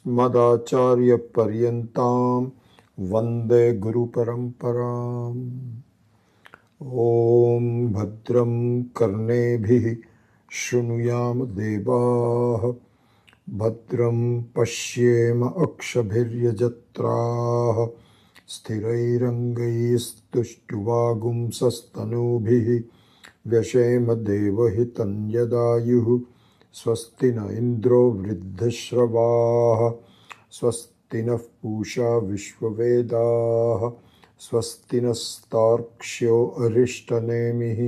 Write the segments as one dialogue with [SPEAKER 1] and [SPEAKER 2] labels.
[SPEAKER 1] अस्मदाचार्यपर्यन्तां वन्दे गुरुपरम्पराम्। ॐ भद्रं कर्णेभिः शृणुयाम देवाः भद्रं पश्येम अक्षभिर्यजत्राः स्थिरैरङ्गैस्तुष्टुवागुंसस्तनूभिः व्यशेम देवहितं यदायुः स्वस्ति न इन्द्रो वृद्धश्रवाः स्वस्ति नः पूषा विश्ववेदाः स्वस्ति नस्तार्क्ष्यो अरिष्टनेमिः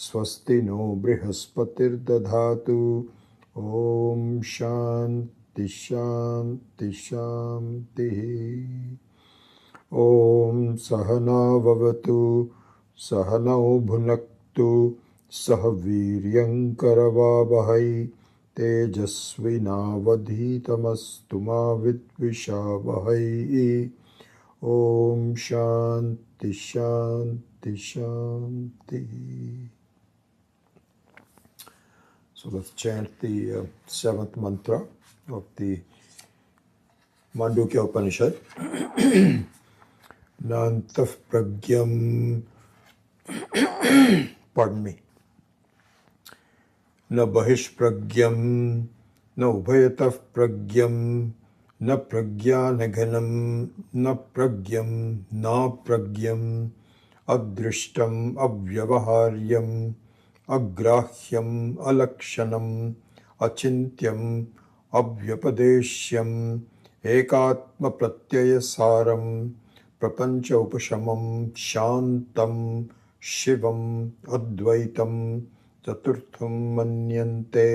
[SPEAKER 1] स्वस्ति नो बृहस्पतिर्दधातु। ॐ शान्ति शान्ति शान्तिः। ॐ सहना भवतु सहनौ भुनक्तु सह वीर्यङ्करवावहै तेजस्विनावधीतमस्तु मा विद्विषावहै। ॐ शान्ति शान्ति शान्तिः। So let's chant the seventh mantra of the Mandukya Upanishad. Nantah pragyam, pardon me, na bahish pragyam, na ubhayatah pragyam, na pragyanaghanam, na pragyam, na pragyam, adrishtam avyavaharyam, agrahyam alakshanam, achintyam avyapadeshyam, ekatma pratyayasaram, prapancha upashamam, shantam shivam advaitam, chaturtham manyante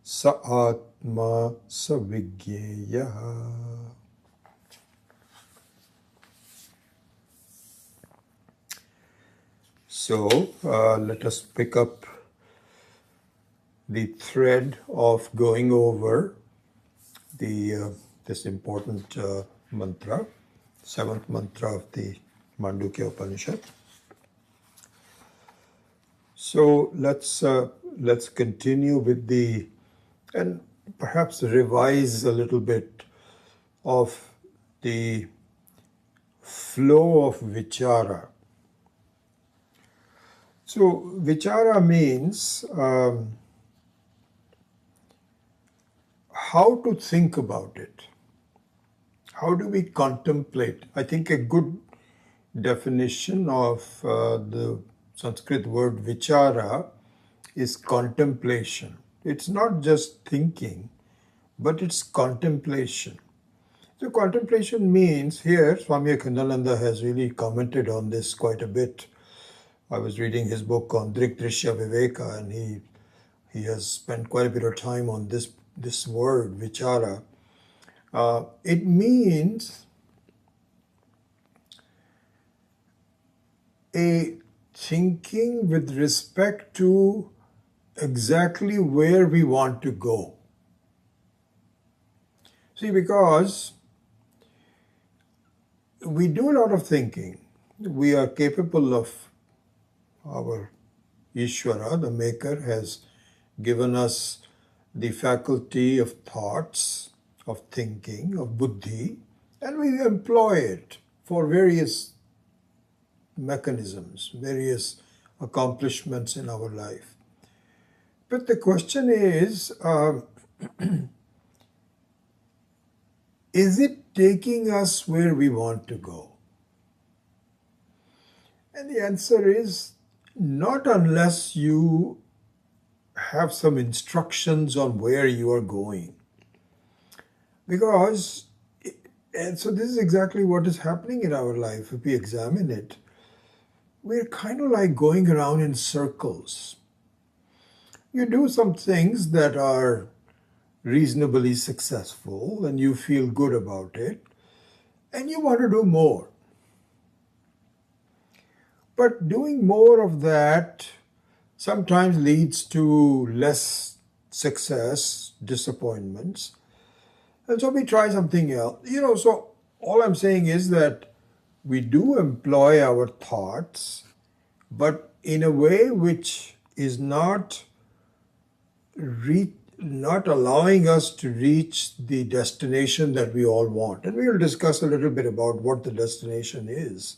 [SPEAKER 1] sa atma sa vigyeya. So let us pick up the thread of going over the this important mantra, seventh mantra of the Mandukya Upanishad. So let's continue with the, and perhaps revise a little bit of the flow of vichara. So vichara means how to think about it. How do we contemplate? I think a good definition of the Sanskrit word vichara is contemplation. It's not just thinking, but it's contemplation. So contemplation means, here Swami Akhandananda has really commented on this quite a bit. I was reading his book on Drik Drishya Viveka, and he has spent quite a bit of time on this word, vichara. It means a thinking with respect to exactly where we want to go. See, because we do a lot of thinking, we are capable of, our Ishvara, the Maker, has given us the faculty of thoughts, of thinking, of buddhi, and we employ it for various mechanisms, various accomplishments in our life. But the question is it taking us where we want to go? And the answer is not unless you have some instructions on where you are going. Because, and so this is exactly what is happening in our life. If we examine it, we're kind of like going around in circles. You do some things that are reasonably successful and you feel good about it, and you want to do more. But doing more of that sometimes leads to less success, disappointments. And so we try something else. So all I'm saying is that we do employ our thoughts, but in a way which is not not allowing us to reach the destination that we all want. And we will discuss a little bit about what the destination is.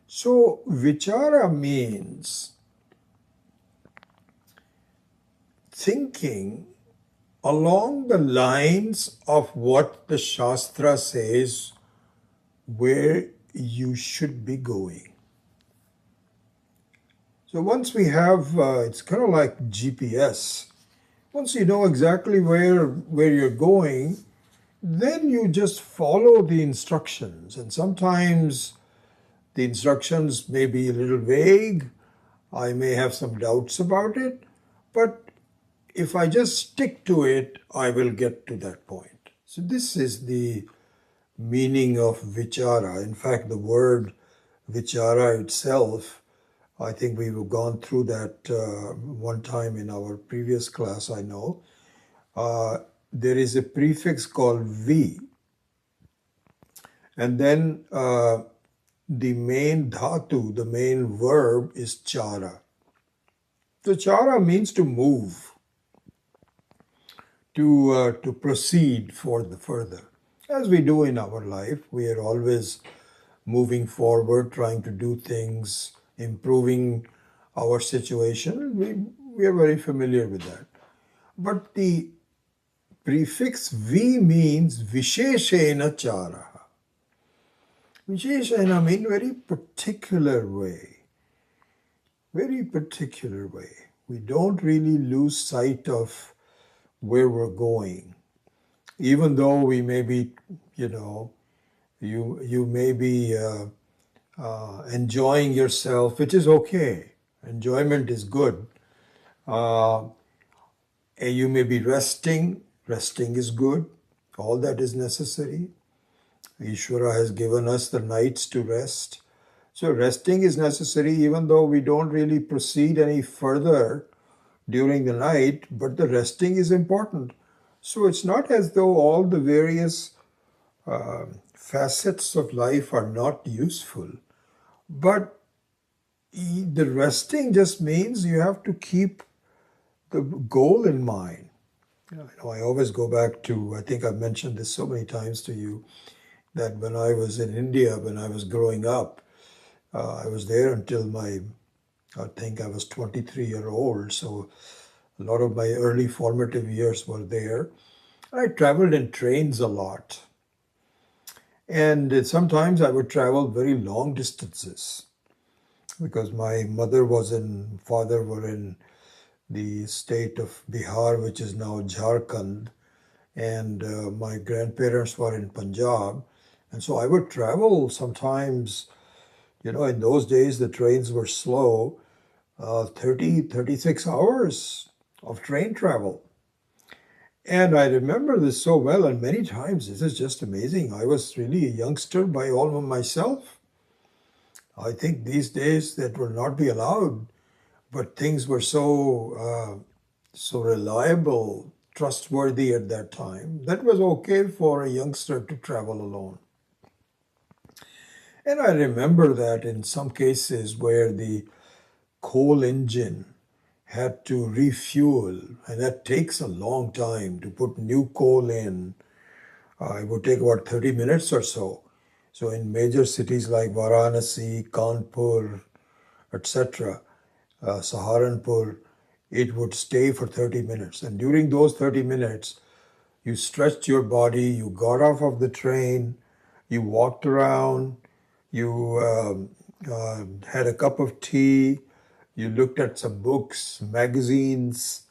[SPEAKER 1] So, vichara means thinking along the lines of what the Shastra says where you should be going. So once we have, it's kind of like GPS. Once you know exactly where you're going, then you just follow the instructions. And sometimes the instructions may be a little vague. I may have some doubts about it, but if I just stick to it, I will get to that point. So this is the meaning of vichara. In fact, the word vichara itself, I think we've gone through that one time in our previous class, I know. There is a prefix called vi. And then the main dhatu, the main verb is chara. So chara means to move, to proceed further. As we do in our life, we are always moving forward, trying to do things, improving our situation. We are very familiar with that. But the prefix vi means visheshena chara. Visheshena means very particular way. Very particular way. We don't really lose sight of where we're going. Even though we may be, you may be enjoying yourself, which is okay. Enjoyment is good. And you may be resting. Resting is good. All that is necessary. Ishvara has given us the nights to rest. So resting is necessary even though we don't really proceed any further during the night, but the resting is important. So it's not as though all the various facets of life are not useful, but the resting just means you have to keep the goal in mind. I always go back to, I think I've mentioned this so many times to you, that when I was in India, when I was growing up, I was there until I think I was 23-year-old, so a lot of my early formative years were there. I traveled in trains a lot. And sometimes I would travel very long distances because my mother and father were in the state of Bihar, which is now Jharkhand, and my grandparents were in Punjab. And so I would travel sometimes, in those days the trains were slow, 36 hours of train travel. And I remember this so well, and many times this is just amazing. I was really a youngster by all of myself. I think these days that will not be allowed, but things were so reliable, trustworthy at that time. That was okay for a youngster to travel alone. And I remember that in some cases where the coal engine had to refuel, and that takes a long time to put new coal in. It would take about 30 minutes or so. So in major cities like Varanasi, Kanpur, etc., Saharanpur, it would stay for 30 minutes. And during those 30 minutes, you stretched your body, you got off of the train, you walked around, you had a cup of tea, you looked at some books, magazines,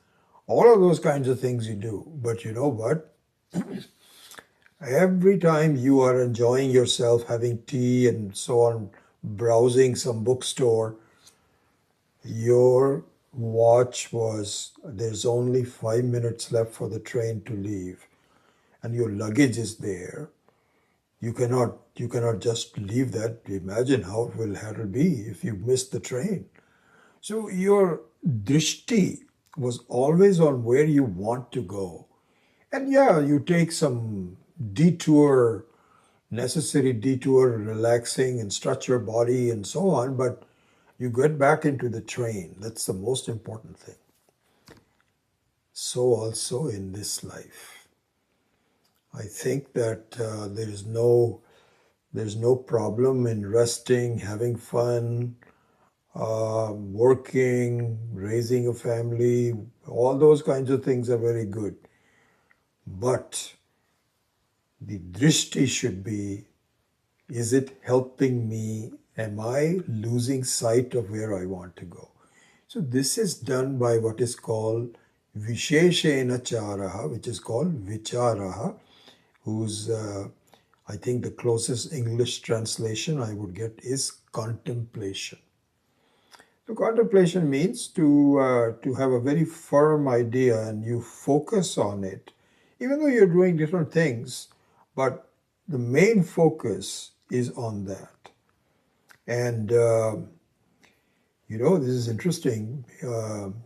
[SPEAKER 1] all of those kinds of things you do. But you know what? Every time you are enjoying yourself, having tea and so on, browsing some bookstore, your watch was, there's only 5 minutes left for the train to leave, and your luggage is there. You cannot just leave that. Imagine how it'll be if you miss the train. So your drishti was always on where you want to go. And yeah, you take some detour, necessary detour, relaxing and stretch your body and so on, but you get back into the train. That's the most important thing. so also in this life. I think that there's no problem in resting, having fun, working, raising a family. All those kinds of things are very good. But the drishti should be, is it helping me? Am I losing sight of where I want to go? So this is done by what is called Visheshena Charaha, which is called Vicharaha, whose, I think the closest English translation I would get is contemplation. So contemplation means to have a very firm idea and you focus on it, even though you're doing different things, but the main focus is on that. And this is interesting.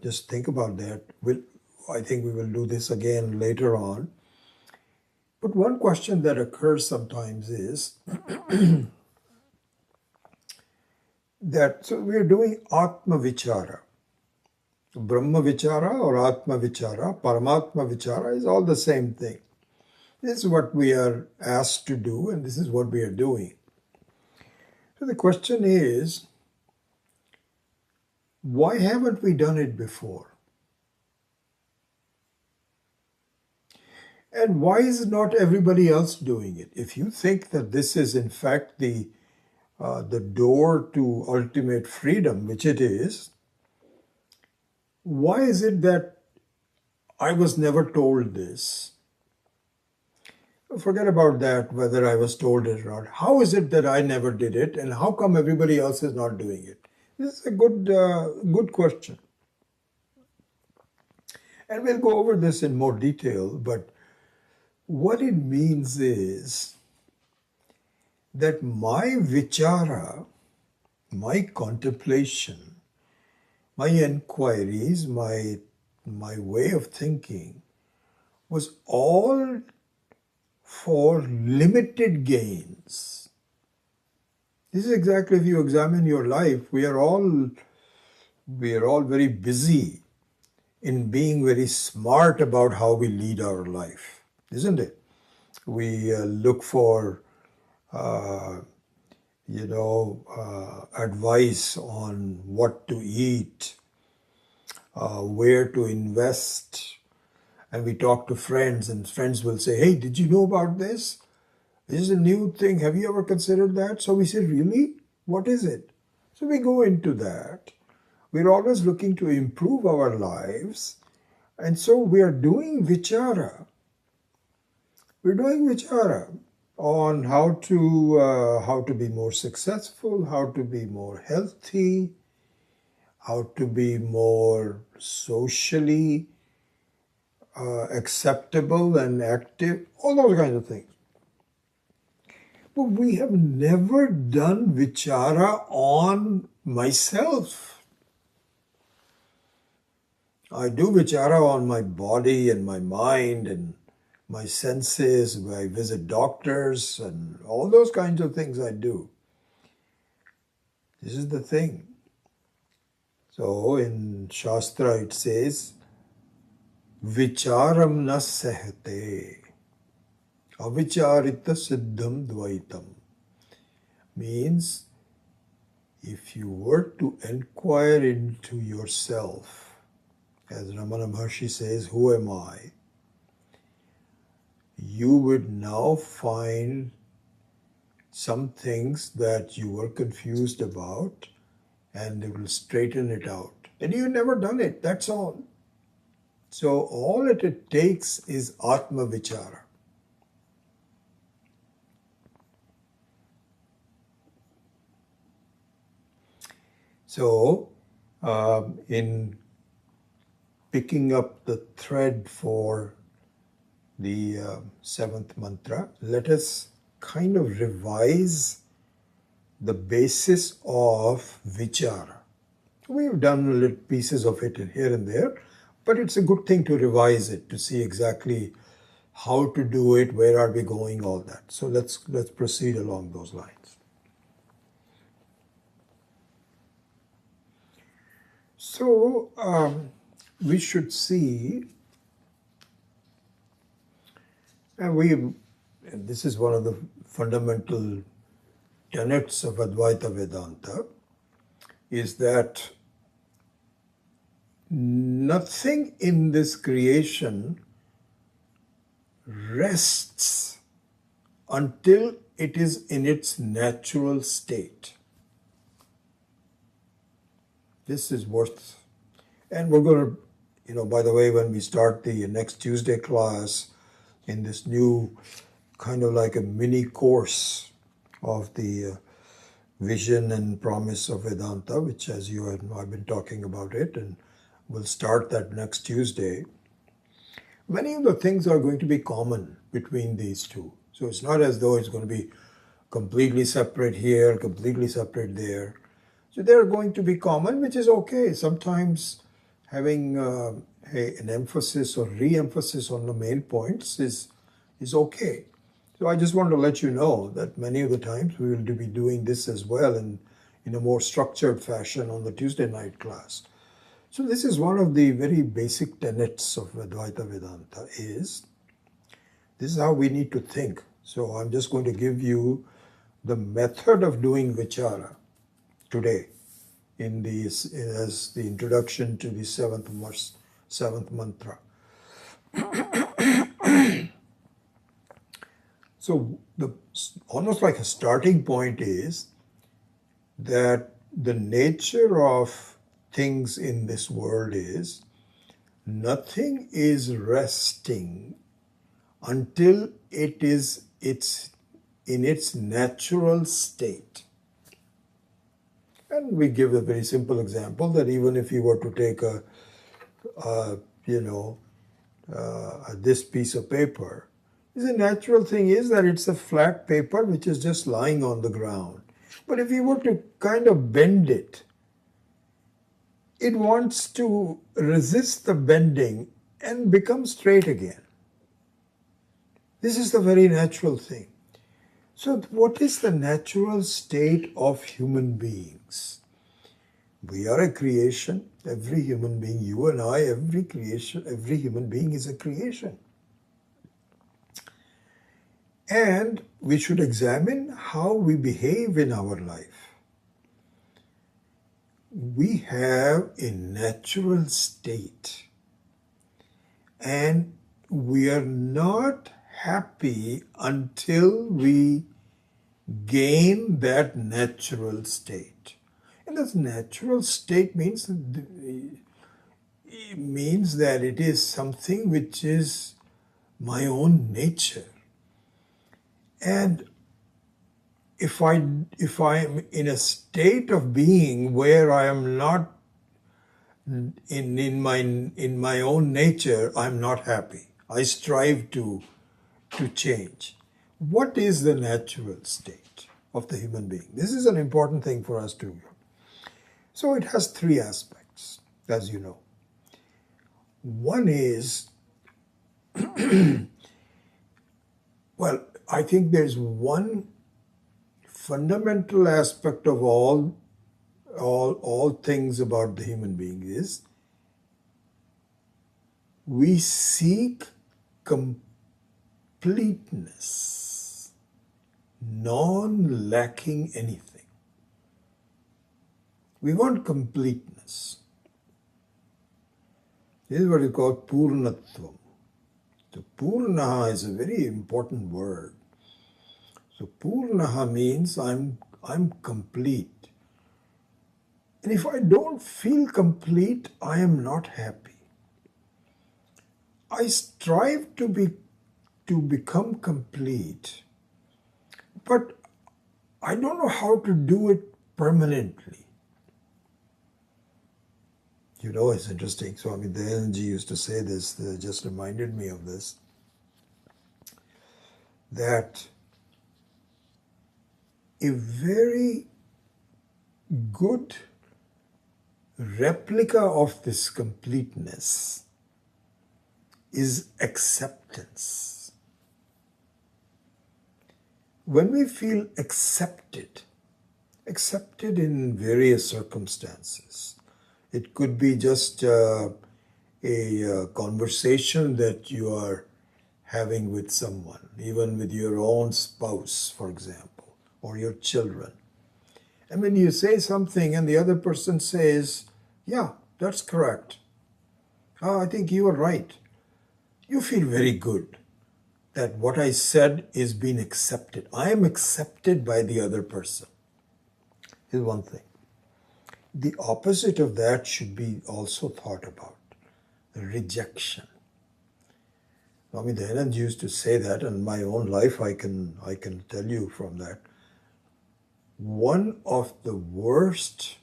[SPEAKER 1] Just think about that. I think we will do this again later on. But one question that occurs sometimes is that, so we're doing Atma Vichara. Brahma Vichara or Atma Vichara, Paramatma Vichara is all the same thing. This is what we are asked to do and this is what we are doing. So the question is, why haven't we done it before? And why is not everybody else doing it? If you think that this is in fact the door to ultimate freedom, which it is, why is it that I was never told this? Forget about that, whether I was told it or not. How is it that I never did it, and how come everybody else is not doing it? This is a good question. And we'll go over this in more detail, but what it means is that my vichara, my contemplation, my inquiries, my way of thinking was all for limited gains. This is exactly, if you examine your life, we are all very busy in being very smart about how we lead our life, isn't it? We look for advice on what to eat, where to invest. And we talk to friends and friends will say, hey, did you know about this? This is a new thing. Have you ever considered that? So we say, really? What is it? So we go into that. We're always looking to improve our lives. And so we are doing vichara. We're doing vichara on how to be more successful, how to be more healthy, how to be more socially acceptable and active, all those kinds of things. But we have never done vichara on myself. I do vichara on my body and my mind and my senses. I visit doctors and all those kinds of things I do. This is the thing. So in Shastra it says, Vicharam na sahate, avicharita siddham dvaitam. Means, if you were to inquire into yourself, as Ramana Maharshi says, who am I? You would now find some things that you were confused about and it will straighten it out. And you've never done it, that's all. So all it takes is Atma Vichara. So in picking up the thread for the seventh mantra, let us kind of revise the basis of vichara. We've done little pieces of it here and there, but it's a good thing to revise it, to see exactly how to do it, where are we going, all that. So let's proceed along those lines. So we should see And this is one of the fundamental tenets of Advaita Vedanta, is that nothing in this creation rests until it is in its natural state. This is worth, and we're going to, by the way, when we start the next Tuesday class in this new kind of like a mini course of the vision and promise of Vedanta, which, as you and I've been talking about it, and we'll start that next Tuesday. Many of the things are going to be common between these two. So it's not as though it's going to be completely separate here, completely separate there. So they're going to be common, which is okay. Sometimes having an emphasis or re-emphasis on the main points is okay. So I just want to let you know that many of the times we will be doing this as well in a more structured fashion on the Tuesday night class. So this is one of the very basic tenets of Advaita Vedanta is, this is how we need to think. So I'm just going to give you the method of doing vichara today as the introduction to the seventh mantra. So almost like a starting point is that the nature of things in this world is nothing is resting until it is in its natural state. And we give a very simple example that even if you were to take this piece of paper, the natural thing is that it's a flat paper which is just lying on the ground. But if you were to kind of bend it, it wants to resist the bending and become straight again. This is the very natural thing. So what is the natural state of human beings? We are a creation. Every human being, you and I, every human being is a creation. And we should examine how we behave in our life. We have a natural state, and we are not happy until we gain that natural state. And this natural state means that it is something which is my own nature. And if I'm in a state of being where I am not in my own nature, I'm not happy. I strive to change. What is the natural state of the human being? This is an important thing for us to. So it has three aspects, as you know. One is, well, I think there's one fundamental aspect of all things about the human being is we seek completeness, non-lacking anything. We want completeness. This is what is called Purnatvam. So Purnaha is a very important word. So Purnaha means I'm complete. And if I don't feel complete, I am not happy. I strive to become complete, but I don't know how to do it permanently. It's interesting. So, the LNG used to say this, that just reminded me of this, that a very good replica of this completeness is acceptance. When we feel accepted in various circumstances, it could be just a conversation that you are having with someone, even with your own spouse, for example, or your children. And when you say something and the other person says, yeah, that's correct. Oh, I think you are right. You feel very good that what I said is being accepted. I am accepted by the other person, is one thing. The opposite of that should be also thought about, rejection. Swami Dayanand used to say that, and in my own life I can tell you from that. One of the worst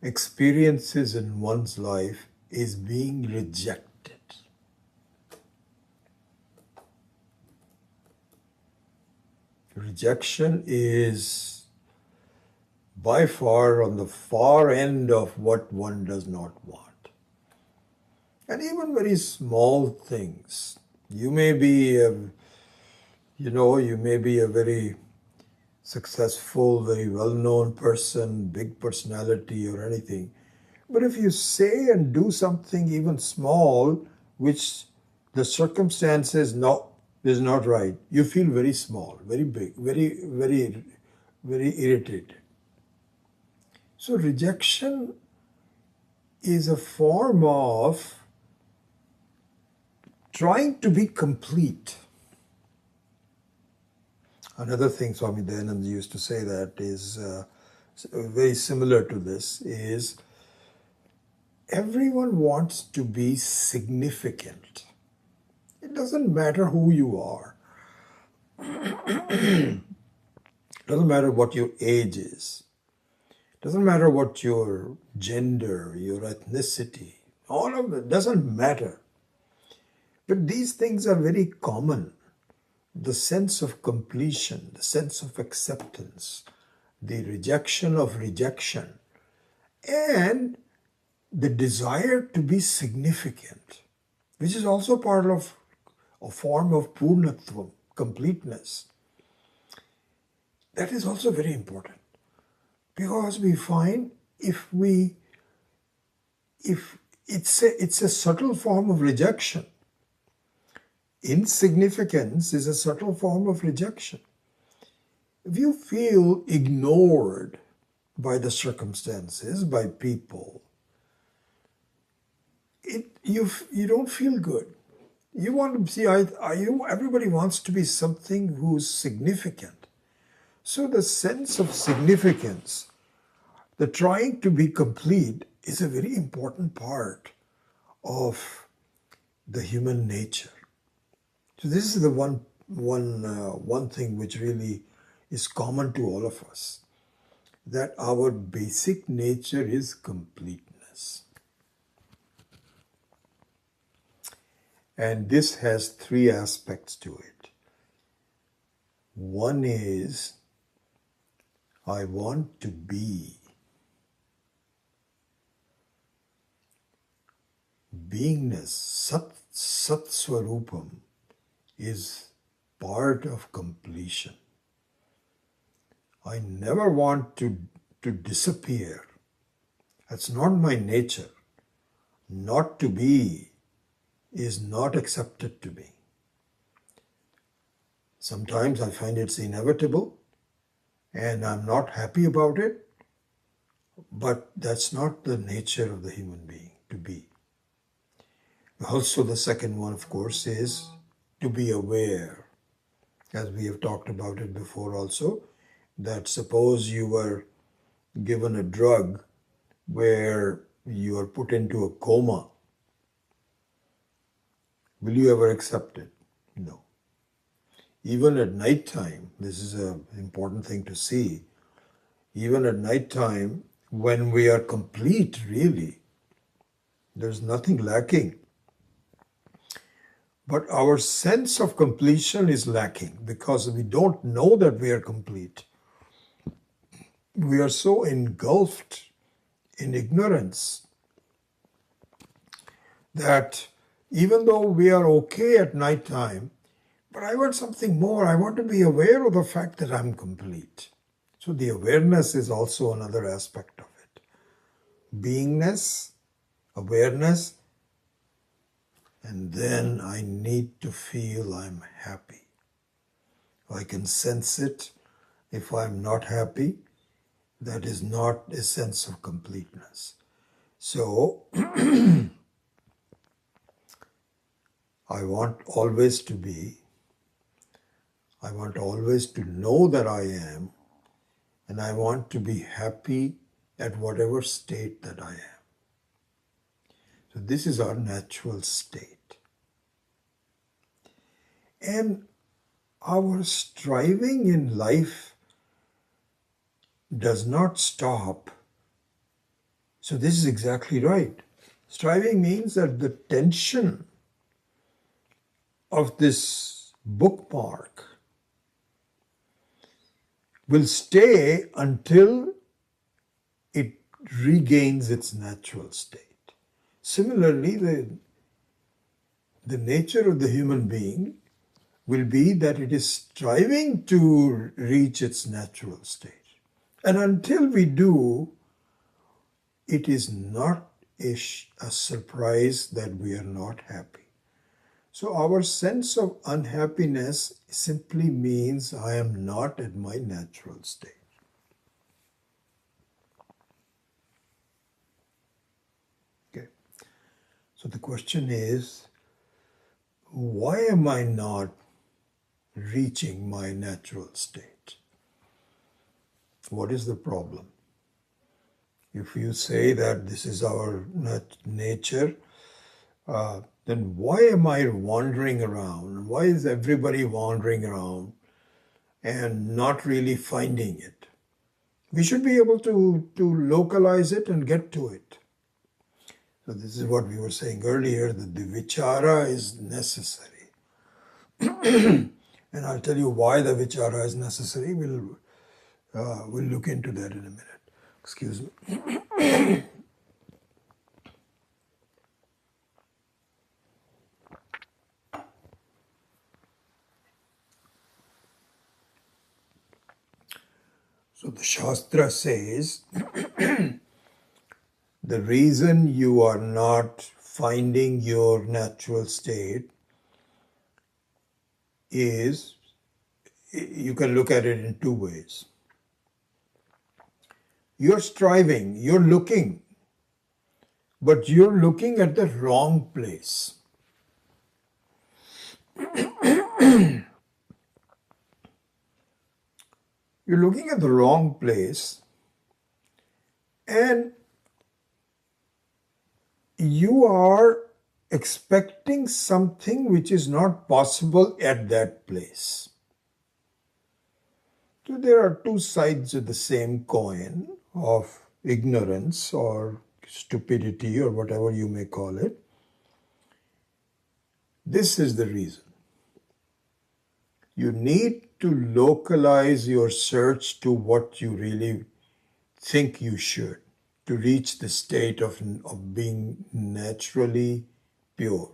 [SPEAKER 1] experiences in one's life is being rejected. Rejection is by far on the far end of what one does not want. And even very small things. You may be a very successful, very well-known person, big personality or anything. But if you say and do something even small, which the circumstances is not right, you feel very small, very big, very, very, very irritated. So rejection is a form of trying to be complete. Another thing Swami Dayananda used to say that is very similar to this is everyone wants to be significant. It doesn't matter who you are. It doesn't matter what your age is. It doesn't matter what your gender, your ethnicity, all of it doesn't matter. But these things are very common. The sense of completion, the sense of acceptance, the rejection of rejection, and the desire to be significant, which is also part of a form of purnatvam, completeness. That is also very important because we find if it's a subtle form of rejection. Insignificance is a subtle form of rejection. If you feel ignored by the circumstances, by people, you don't feel good. You want to see, everybody wants to be something who's significant. So the sense of significance, the trying to be complete, is a very important part of the human nature. So this is the one thing which really is common to all of us, that our basic nature is completeness. And this has three aspects to it. One is, I want to be. Beingness, Sat Swarupam, is part of completion. I never want to disappear. That's not my nature. Not to be is not accepted to me. Sometimes I find it's inevitable and I'm not happy about it, but that's not the nature of the human being, to be. Also, the second one, of course, is to be aware, as we have talked about it before also, that suppose you were given a drug where you are put into a coma, will you ever accept it? No. Even at night time, this is an important thing to see, even at night time, when we are complete, really, there's nothing lacking. But our sense of completion is lacking because we don't know that we are complete. We are so engulfed in ignorance that even though we are okay at night time, but I want something more. I want to be aware of the fact that I'm complete. So the awareness is also another aspect of it. Beingness, awareness, and then I need to feel I'm happy. I can sense it. If I'm not happy, that is not a sense of completeness. So I want always to know that I am, and I want to be happy at whatever state that I am. So this is our natural state. And our striving in life does not stop. So this is exactly right. Striving means that the tension of this bookmark will stay until it regains its natural state. Similarly, the nature of the human being will be that it is striving to reach its natural state. And until we do, it is not a surprise that we are not happy. So our sense of unhappiness simply means I am not at my natural state. Okay. So the question is, why am I not reaching my natural state? What is the problem? If you say that this is our nature, then why am I wandering around? Why is everybody wandering around and not really finding it? We should be able to localize it and get to it. So this is what we were saying earlier, that the vichara is necessary. And I'll tell you why the vichara is necessary. We'll look into that in a minute. Excuse me. So the Shastra says the reason you are not finding your natural state is, you can look at it in two ways. You're striving, you're looking, but you're looking at the wrong place. You're looking at the wrong place, and you are expecting something which is not possible at that place. So there are two sides of the same coin of ignorance or stupidity or whatever you may call it. This is the reason. You need to localize your search to what you really think you should, to reach the state of being naturally pure,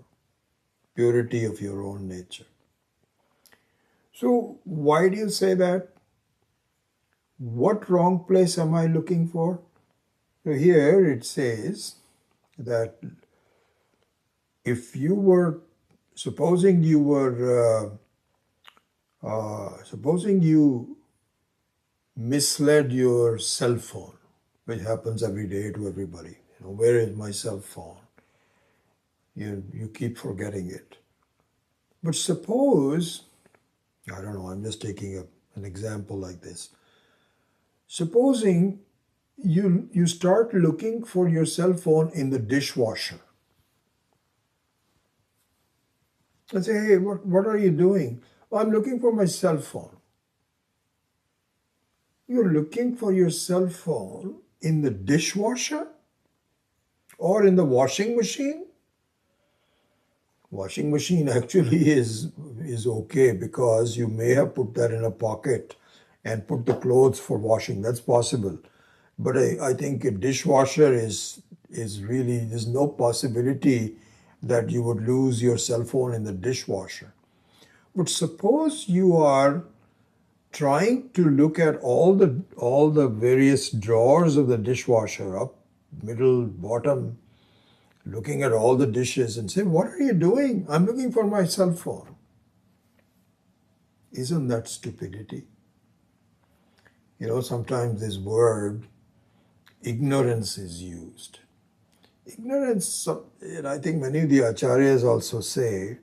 [SPEAKER 1] purity of your own nature. So why do you say that? What wrong place am I looking for? So here it says that if you were, supposing you misled your cell phone, which happens every day to everybody. Where is my cell phone? You keep forgetting it. But suppose, I don't know, I'm just taking an example like this. Supposing you start looking for your cell phone in the dishwasher. I say, hey, what are you doing? Oh, I'm looking for my cell phone. You're looking for your cell phone in the dishwasher or in the washing machine? Washing machine actually is okay, because you may have put that in a pocket and put the clothes for washing. That's possible. But I think a dishwasher is really, there's no possibility that you would lose your cell phone in the dishwasher. But suppose you are trying to look at all the various drawers of the dishwasher, up, middle, bottom, looking at all the dishes and say, what are you doing? I'm looking for my cell phone. Isn't that stupidity? Sometimes this word ignorance is used. Ignorance, I think many of the acharyas also say,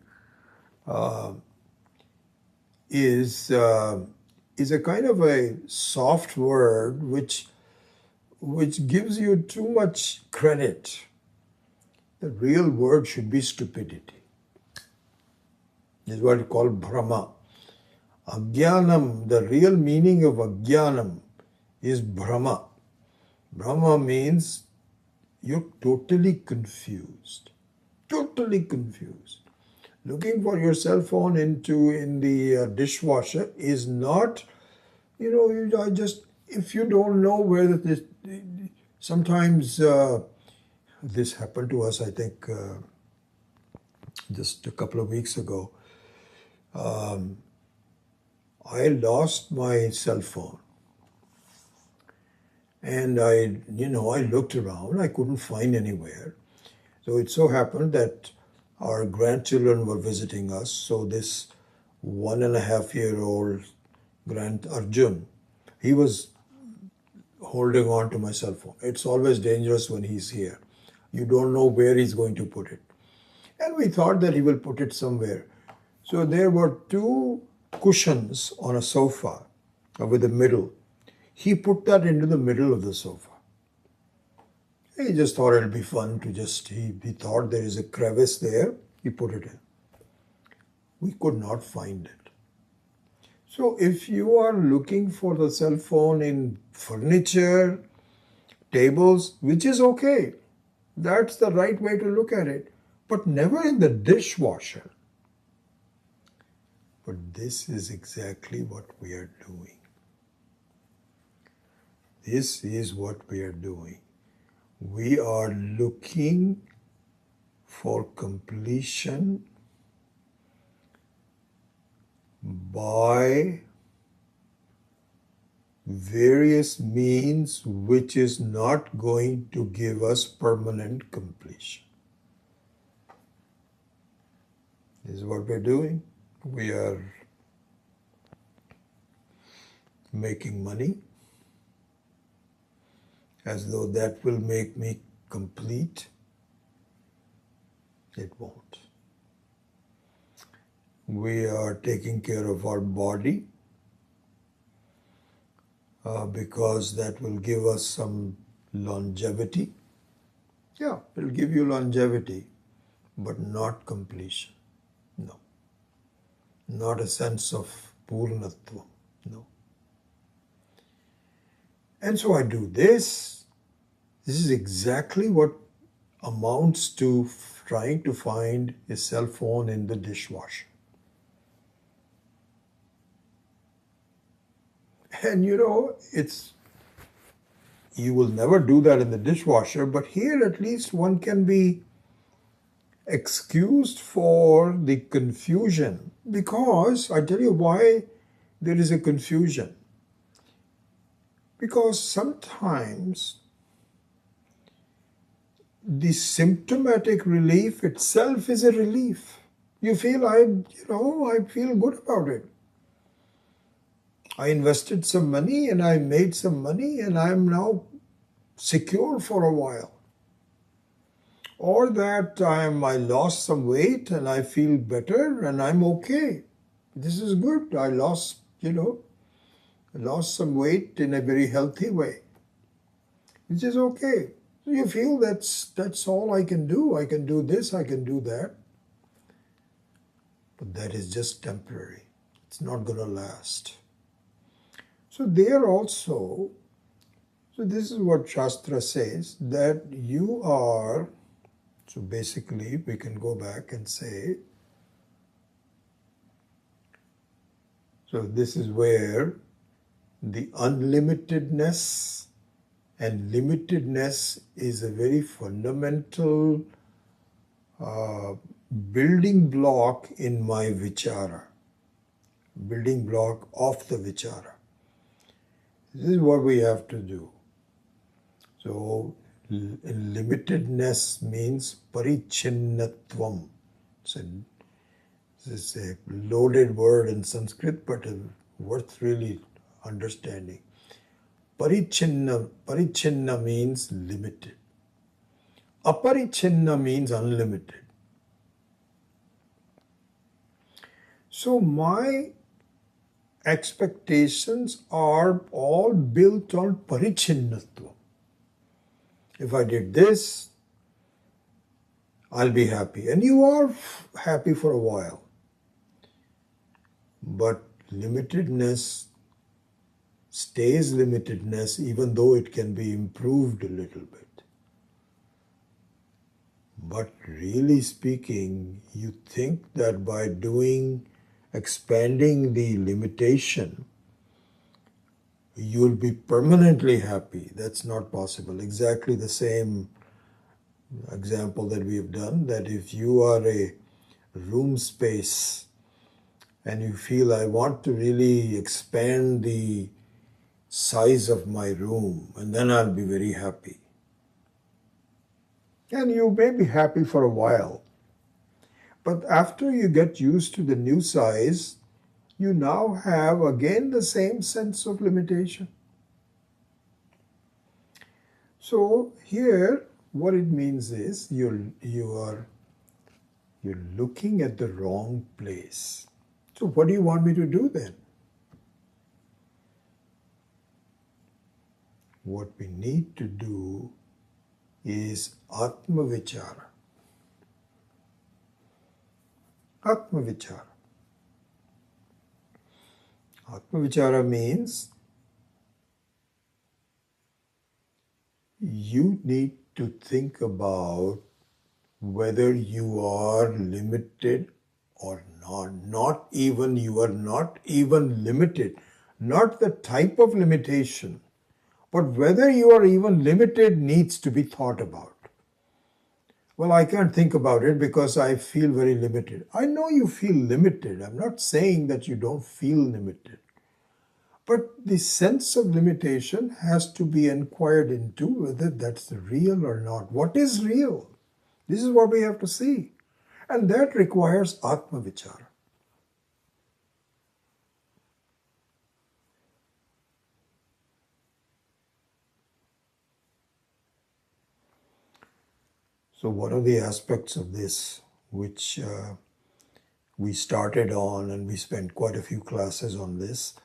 [SPEAKER 1] is a kind of a soft word which gives you too much credit. The real word should be stupidity. This is what is called Brahma. Ajnanam, the real meaning of Ajnanam is Brahma. Brahma means you're totally confused. Totally confused. Looking for your cell phone in the dishwasher is not, if you don't know where this, sometimes this happened to us, I think, just a couple of weeks ago. I lost my cell phone. And I looked around, I couldn't find anywhere. So it so happened that our grandchildren were visiting us. So this 1.5-year-old Arjun, he was holding on to my cell phone. It's always dangerous when he's here. You don't know where he's going to put it. And we thought that he will put it somewhere. So there were 2 cushions on a sofa with the middle. He put that into the middle of the sofa. He just thought it'll be fun to he thought there is a crevice there. He put it in. We could not find it. So if you are looking for the cell phone in furniture, tables, which is okay, that's the right way to look at it, but never in the dishwasher. But this is exactly what we are doing. This is what we are doing. We are looking for completion by various means which is not going to give us permanent completion. This is what we're doing. We are making money as though that will make me complete. It won't. We are taking care of our body because that will give us some longevity. Yeah, it will give you longevity, but not completion. No. Not a sense of purnatvam. No. And so I do this. This is exactly what amounts to trying to find a cell phone in the dishwasher. And you will never do that in the dishwasher, but here at least one can be excused for the confusion, because I tell you why there is a confusion. Because sometimes the symptomatic relief itself is a relief. You feel, I feel good about it. I invested some money and I made some money and I'm now secure for a while. Or that I lost some weight and I feel better and I'm okay. This is good. I lost some weight in a very healthy way, which is okay. So you feel that's all I can do. I can do this, I can do that. But that is just temporary. It's not going to last. So there also, this is what Shastra says, that you are, so basically we can go back and say, so this is where the unlimitedness and limitedness is a very fundamental building block in my vichara, building block of the vichara. This is what we have to do. So Limitedness means parichinnatvam. It's a loaded word in Sanskrit, but worth really understanding. Parichinna means limited. Aparichinna means unlimited. So my expectations are all built on parichinnatva. If I did this, I'll be happy. And you are happy for a while. But limitedness stays limitedness, even though it can be improved a little bit. But really speaking, you think that by expanding the limitation, you'll be permanently happy. That's not possible. Exactly the same example that we have done, that if you are a room space and you feel, I want to really expand the size of my room, and then I'll be very happy. And you may be happy for a while. But after you get used to the new size, you now have again the same sense of limitation. So here, what it means is you're looking at the wrong place. So what do you want me to do then? What we need to do is Atma Vichara. Atma Vichara. Atma Vichara means you need to think about whether you are limited or not. You are not even limited. Not the type of limitation, but whether you are even limited needs to be thought about. Well, I can't think about it because I feel very limited. I know you feel limited. I'm not saying that you don't feel limited. But the sense of limitation has to be inquired into, whether that's real or not. What is real? This is what we have to see. And that requires Atma Vichara. So one of the aspects of this, which we started on, and we spent quite a few classes on this,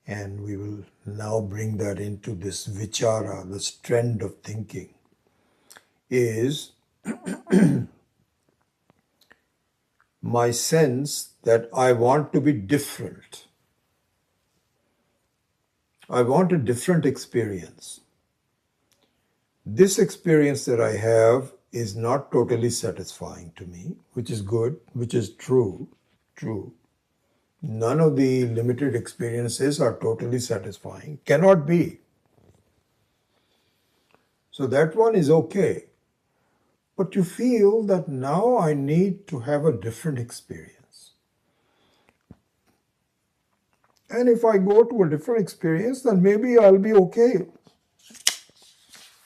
[SPEAKER 1] and we will now bring that into this vichara, this trend of thinking, is my sense that I want to be different. I want a different experience. This experience that I have is not totally satisfying to me, which is good, which is true. None of the limited experiences are totally satisfying. Cannot be. So that one is okay. But you feel that now I need to have a different experience. And if I go to a different experience, then maybe I'll be okay.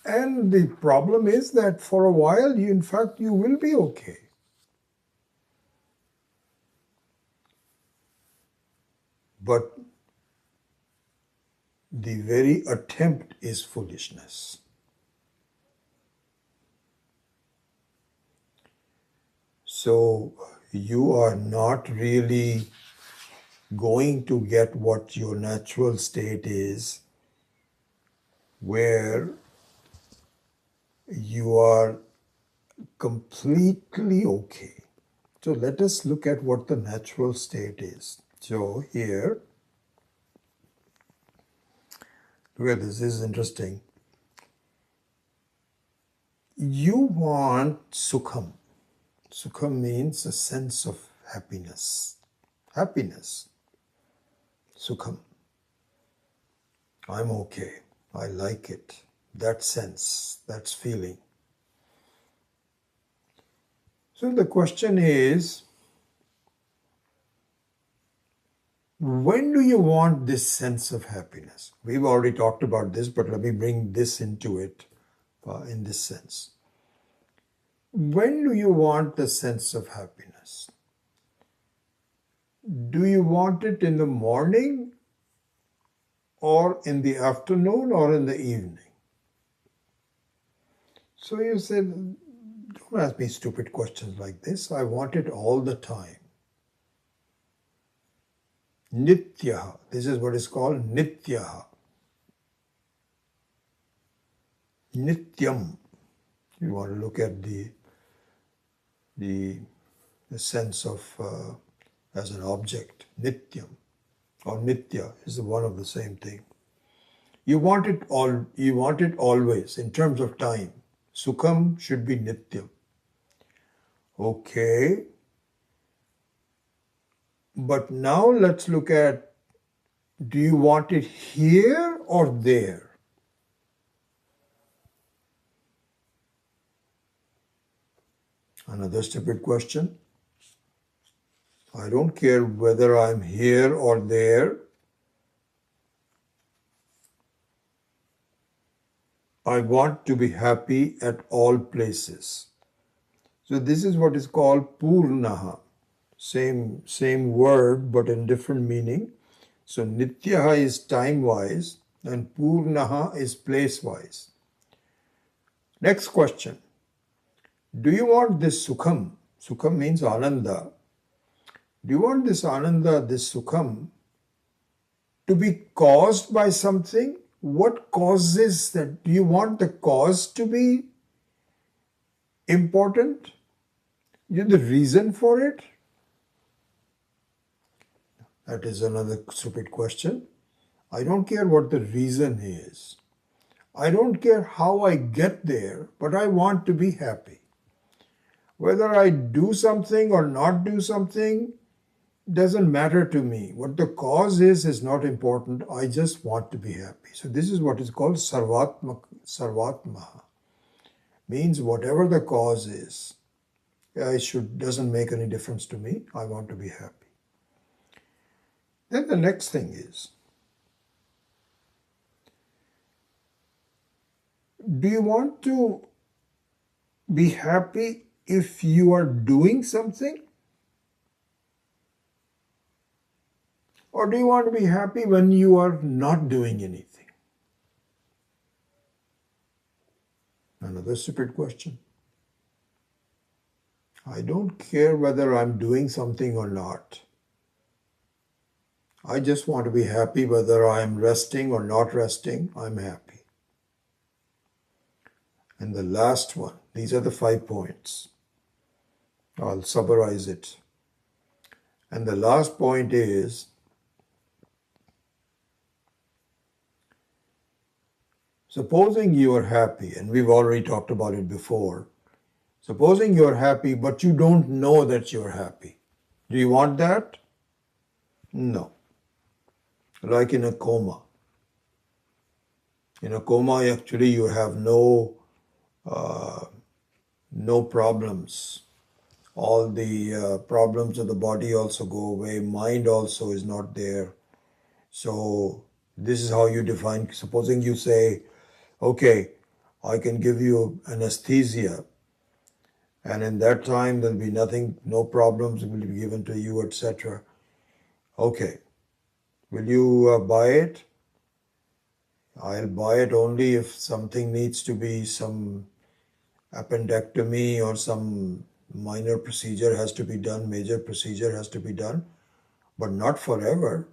[SPEAKER 1] And the problem is that for a while, in fact, you will be okay. But the very attempt is foolishness. So you are not really going to get what your natural state is, where you are completely okay. So let us look at what the natural state is. So here, look at this is interesting. You want sukham. Sukham means a sense of happiness. Happiness. Sukham. I'm okay. I like it. That sense, that feeling. So the question is, when do you want this sense of happiness? We've already talked about this, but let me bring this into it in this sense. When do you want the sense of happiness? Do you want it in the morning or in the afternoon or in the evening? So you said, don't ask me stupid questions like this. I want it all the time. Nitya. This is what is called Nitya. Nityam. You want to look at the sense of as an object. Nityam or Nitya is one of the same thing. You want it all. You want it always in terms of time. Sukham should be Nityam. Okay. But now let's look at, do you want it here or there? Another stupid question. I don't care whether I'm here or there. I want to be happy at all places. So this is what is called Purnaha. Same word but in different meaning. So Nityaha is time-wise and Purnaha is place-wise. Next question. Do you want this Sukham? Sukham means Ananda. Do you want this Ananda, this Sukham, to be caused by something? What causes that? Do you want the cause to be important? The reason for it? That is another stupid question. I don't care what the reason is. I don't care how I get there, but I want to be happy. Whether I do something or not do something doesn't matter to me. What the cause is not important. I just want to be happy. So this is what is called Sarvatmaha. Means whatever the cause is, doesn't make any difference to me. I want to be happy. Then the next thing is, do you want to be happy if you are doing something? Or do you want to be happy when you are not doing anything? Another stupid question. I don't care whether I'm doing something or not. I just want to be happy whether I'm resting or not resting. I'm happy. And the last one, these are the 5 points. I'll summarize it. And the last point is, supposing you are happy, and we've already talked about it before, supposing you're happy but you don't know that you're happy. Do you want that? No. Like in a coma. In a coma, actually, you have no problems. All the problems of the body also go away. Mind also is not there. So this is how you define. Supposing you say, okay, I can give you anesthesia, and in that time there'll be nothing, no problems will be given to you, etc. Okay. Will you buy it? I'll buy it only if something needs to be, some appendectomy or some minor procedure has to be done, major procedure has to be done, but not forever,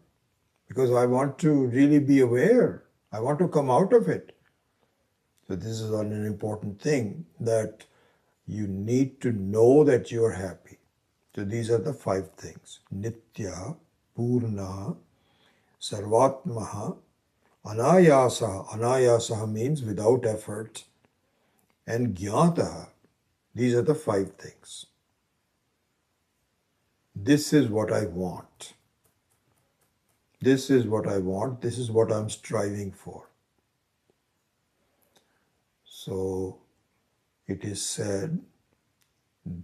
[SPEAKER 1] because I want to really be aware. I want to come out of it. So this is an important thing, that you need to know that you're happy. So these are the 5 things. Nitya, Purna, Sarvatmaha, Anayasaha. Anayasaha means without effort. And Jnataha. These are the 5 things. This is what I want. This is what I want. This is what I'm striving for. So it is said,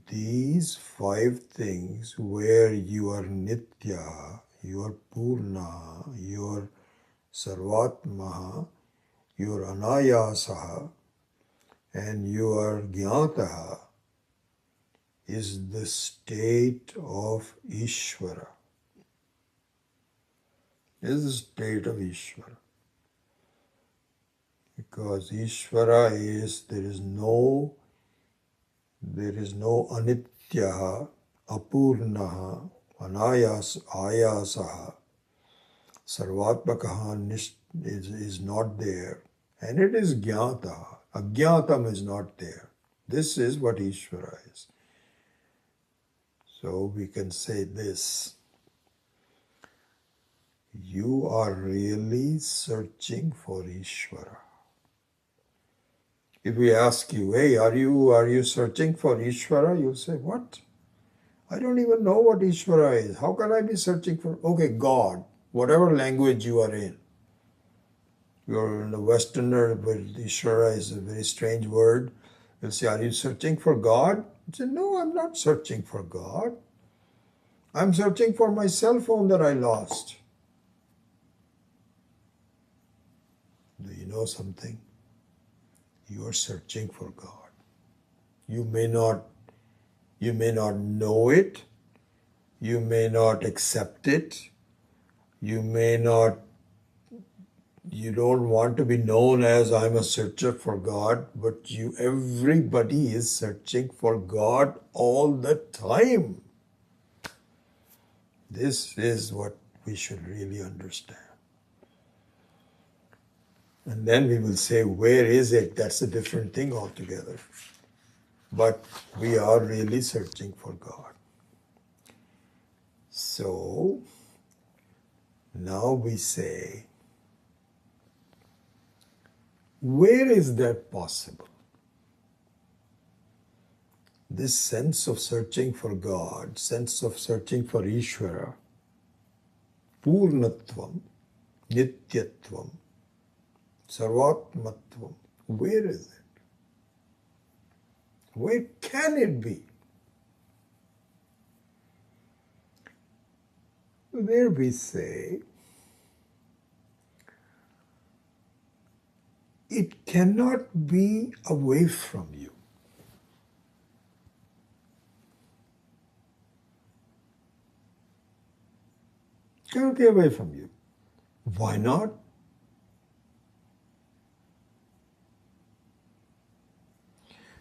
[SPEAKER 1] these 5 things where you are Nitya, you are Purna, you are Sarvatmaha, you are Anayasaha, And your Jnata is the state of Ishvara. Is the state of Ishvara. Because Ishvara is, there is no anityaha, apurnaha, ayasaha, sarvatmakaha is not there. And it is jnata. Ajnatam is not there. This is what Ishvara is. So we can say this. You are really searching for Ishvara. If we ask you, hey, are you searching for Ishvara? You'll say, what? I don't even know what Ishvara is. How can I be searching for, okay, God, whatever language you are in. You're in the Westerner, but Ishvara is a very strange word. You'll say, are you searching for God? You say, no, I'm not searching for God. I'm searching for my cell phone that I lost. Do you know something? You are searching for God. You may not know it. You may not accept it. You don't want to be known as I'm a searcher for God, but everybody is searching for God all the time. This is what we should really understand. And then we will say, where is it? That's a different thing altogether. But we are really searching for God. So, now we say, where is that possible? This sense of searching for God, sense of searching for Ishvara, Purnatvam, Nityatvam, Sarvatmatvam, where is it? Where can it be? There we say, it cannot be away from you. It cannot be away from you. Why not?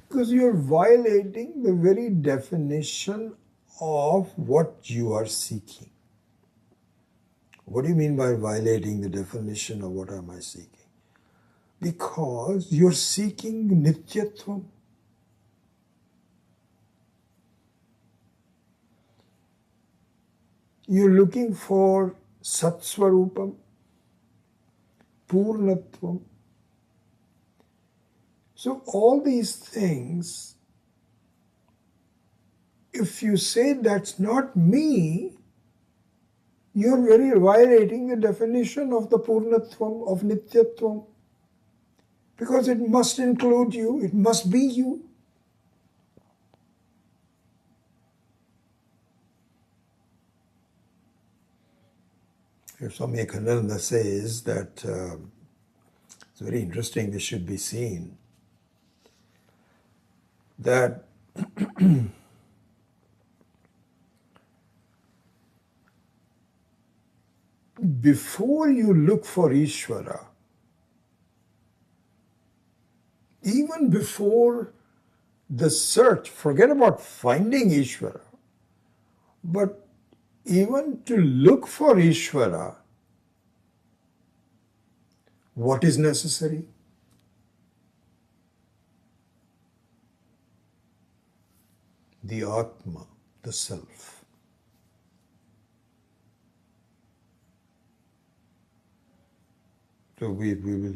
[SPEAKER 1] Because you are violating the very definition of what you are seeking. What do you mean by violating the definition of what am I seeking? Because you're seeking Nityatvam. You're looking for Satsvarupam, Purnatvam. So all these things, if you say that's not me, you're very violating the definition of the Purnatvam, of Nityatvam. Because it must include you, it must be you. Here Swami Ekhananda says that it's very interesting, this should be seen, that before you look for Ishvara, even before the search, forget about finding Ishvara, but even to look for Ishvara, what is necessary? The Atma, the Self. So we will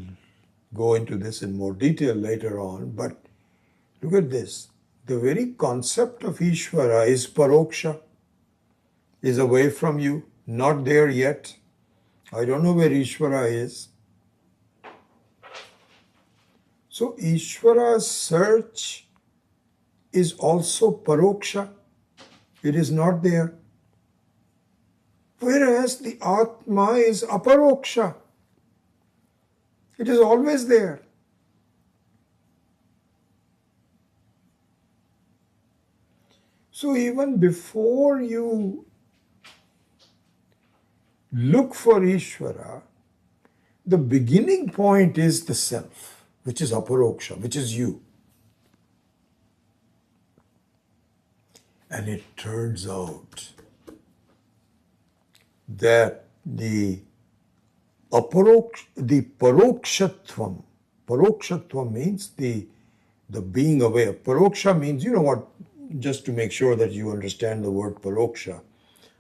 [SPEAKER 1] go into this in more detail later on, but look at this. The very concept of Ishvara is paroksha, is away from you, not there yet. I don't know where Ishvara is. So Ishvara's search is also paroksha. It is not there. Whereas the Atma is aparoksha. It is always there. So even before you look for Ishvara, the beginning point is the self, which is aparoksha, which is you. And it turns out that the parokshatvam means the being aware. Paroksha means, you know what, just to make sure that you understand the word paroksha.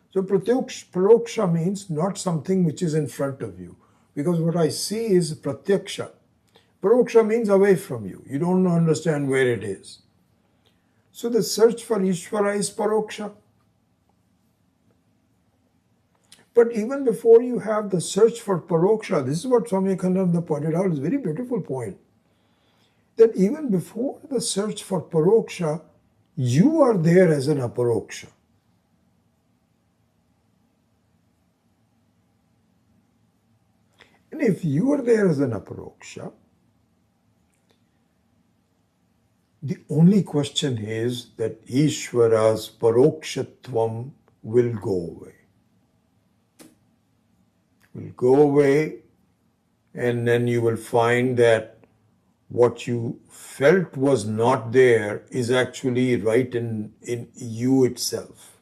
[SPEAKER 1] So paroksha means not something which is in front of you. Because what I see is pratyaksha. Paroksha means away from you. You don't understand where it is. So the search for Ishvara is paroksha. But even before you have the search for paroksha, this is what Swami Khananda pointed out, it's a very beautiful point, that even before the search for paroksha, you are there as an aparoksha. And if you are there as an aparoksha, the only question is that Ishvara's parokshatvam will go away. Will go away, and then you will find that what you felt was not there is actually right in you itself.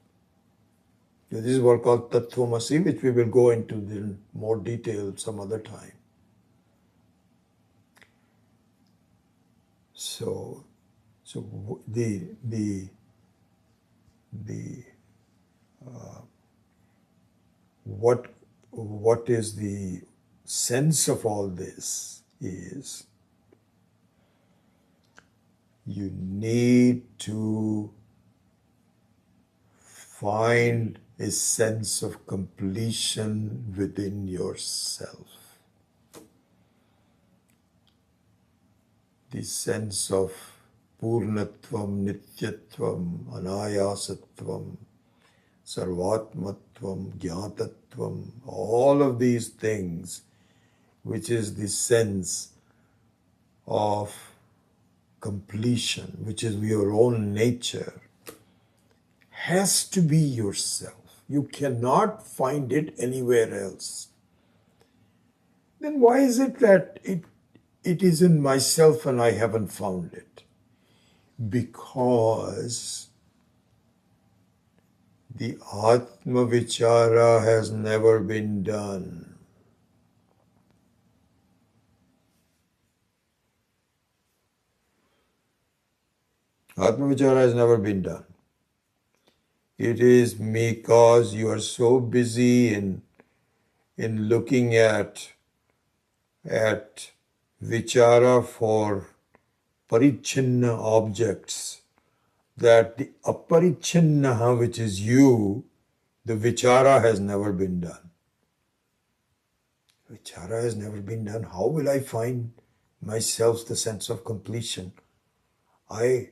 [SPEAKER 1] This is what called Tattvamasi, which we will go into in more detail some other time. So what is the sense of all this is you need to find a sense of completion within yourself. The sense of Purnatvam, Nityatvam, Anayasatvam, Sarvatmatvam, Jnatatvam, all of these things, which is the sense of completion, which is your own nature, has to be yourself. You cannot find it anywhere else. Then why is it that it is in myself and I haven't found it? Because the Atma Vichara has never been done. Atma Vichara has never been done. It is because you are so busy in looking at Vichara for parichinna objects, that the aparichinna, which is you, the vichara has never been done. Vichara has never been done. How will I find myself the sense of completion? My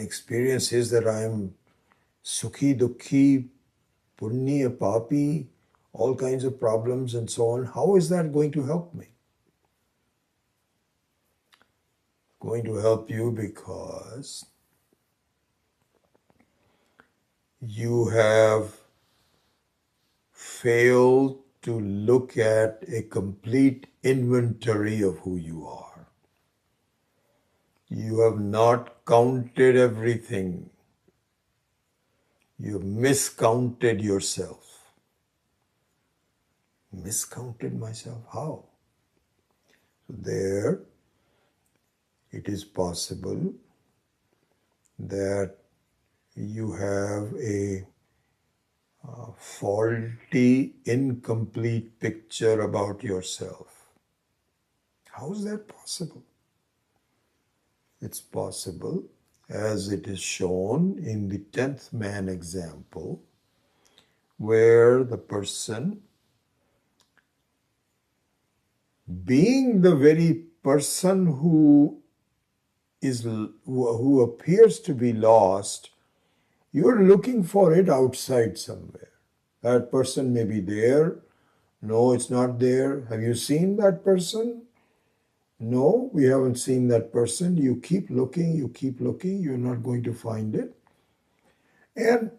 [SPEAKER 1] experience is that I am sukhi, dukhi, punya, papi, all kinds of problems and so on. How is that going to help me? Going to help you because you have failed to look at a complete inventory of who you are. You have not counted everything. You have miscounted yourself. Miscounted myself? How? So there, it is possible that you have a faulty, incomplete picture about yourself. How is that possible? It's possible, as it is shown in the 10th man example, where the person, being the very person who appears to be lost, you're looking for it outside somewhere. That person may be there. No, it's not there. Have you seen that person? No, we haven't seen that person. You keep looking, you're not going to find it. And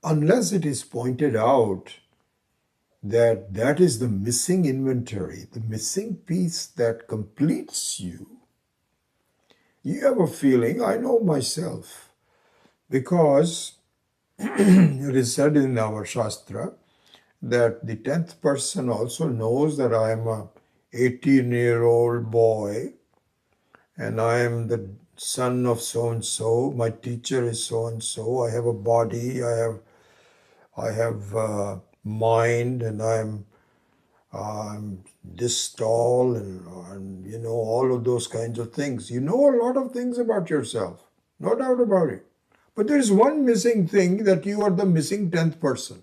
[SPEAKER 1] unless it is pointed out that that is the missing inventory, the missing piece that completes you, you have a feeling, I know myself, because it is said in our Shastra that the 10th person also knows that I am a 18-year-old boy and I am the son of so and so. My teacher is so and so. I have a body. I have mind, and I'm this tall, and you know all of those kinds of things. You know a lot of things about yourself, no doubt about it. But there is one missing thing, that you are the missing 10th person.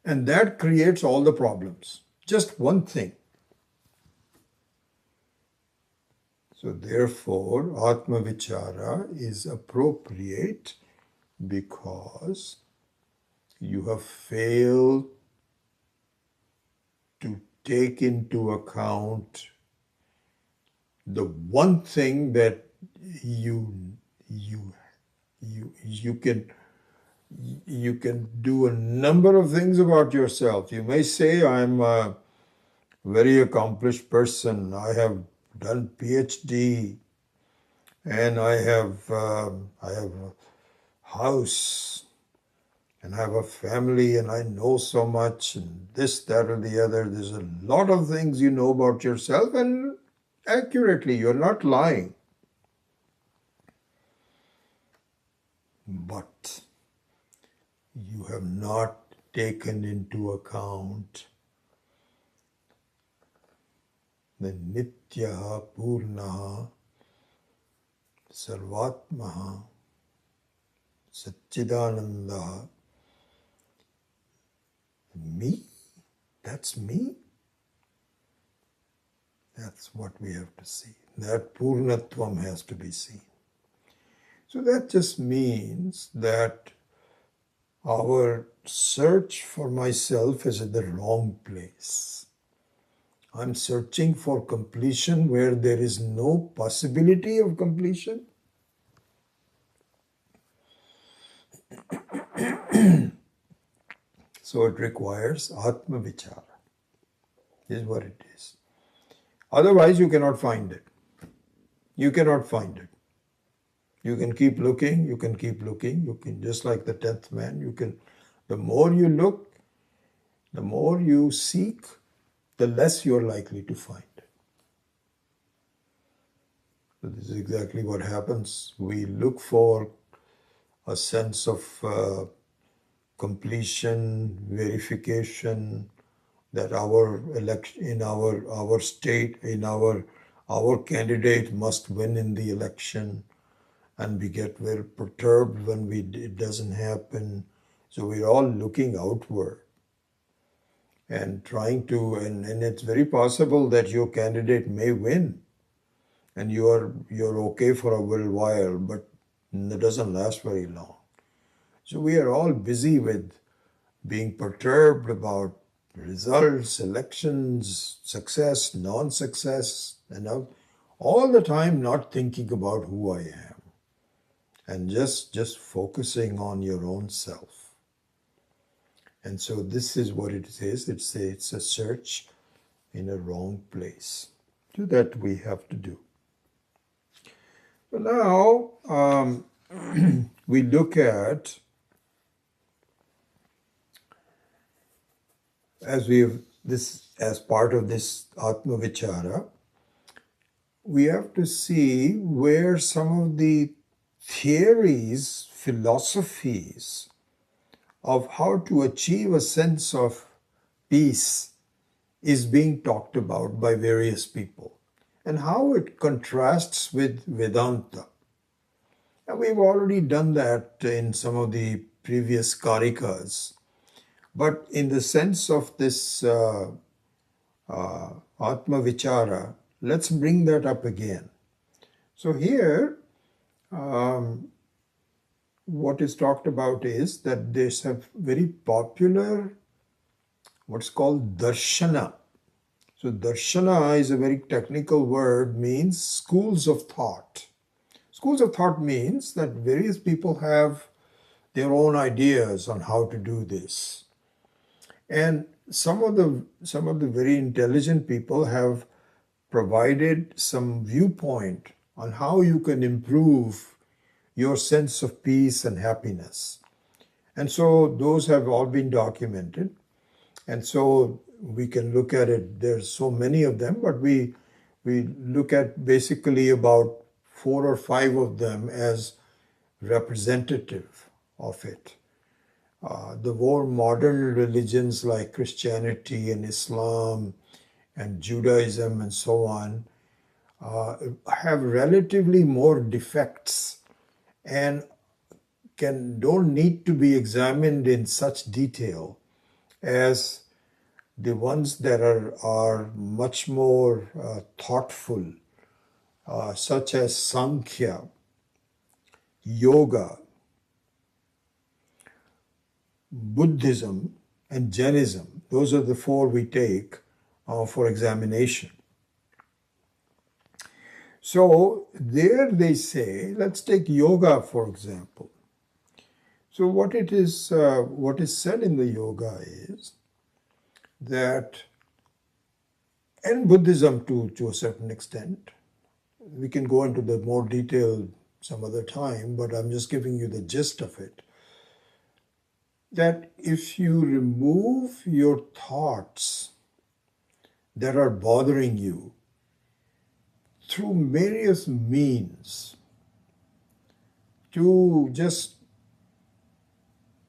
[SPEAKER 1] And that creates all the problems. Just one thing. So therefore, Atma Vichara is appropriate because you have failed to take into account the one thing that you can do a number of things about yourself. You may say, I'm a very accomplished person. I have done PhD, and I have a house, and I have a family, and I know so much, and this, that, or the other. There's a lot of things you know about yourself, and accurately, you're not lying. But you have not taken into account the Nitya Purna Sarvatma Satchidananda. Me? That's me? That's what we have to see. That Purnatvam has to be seen. So that just means that our search for myself is at the wrong place. I'm searching for completion where there is no possibility of completion. So it requires Atma Vichara, is what it is. Otherwise, you cannot find it. You cannot find it. You can keep looking, you can keep looking, you can, just like the 10th man, you can, the more you look, the more you seek, the less you're likely to find it. So this is exactly what happens. We look for a sense of completion, verification, that our election, in our state, in our candidate must win in the election. And we get very perturbed when it doesn't happen. So we're all looking outward and trying to, and it's very possible that your candidate may win, and you're okay for a little while, but it doesn't last very long. So we are all busy with being perturbed about results, elections, success, non-success, and all the time not thinking about who I am. And just focusing on your own self. And so this is what it is. It's a search in a wrong place. So that we have to do. So now we look at, as part of this Atma Vichara, we have to see where some of the theories, philosophies of how to achieve a sense of peace is being talked about by various people, and how it contrasts with Vedanta. And we've already done that in some of the previous Karikas. But in the sense of this Atma Vichara, let's bring that up again. So here, what is talked about is that there's a very popular what's called darshana. So darshana is a very technical word, means schools of thought. Schools of thought means that various people have their own ideas on how to do this. And some of the very intelligent people have provided some viewpoint on how you can improve your sense of peace and happiness. And so those have all been documented. And so we can look at it. There's so many of them, but we look at basically about 4 or 5 of them as representative of it. The more modern religions like Christianity and Islam and Judaism and so on have relatively more defects and don't need to be examined in such detail as the ones that are much more thoughtful, such as Sankhya, Yoga, Buddhism, and Jainism. Those are the 4 we take for examination. So there they say, let's take yoga for example. So what is said in the yoga is that, and Buddhism to a certain extent, we can go into the more detail some other time, but I'm just giving you the gist of it, that if you remove your thoughts that are bothering you through various means, to just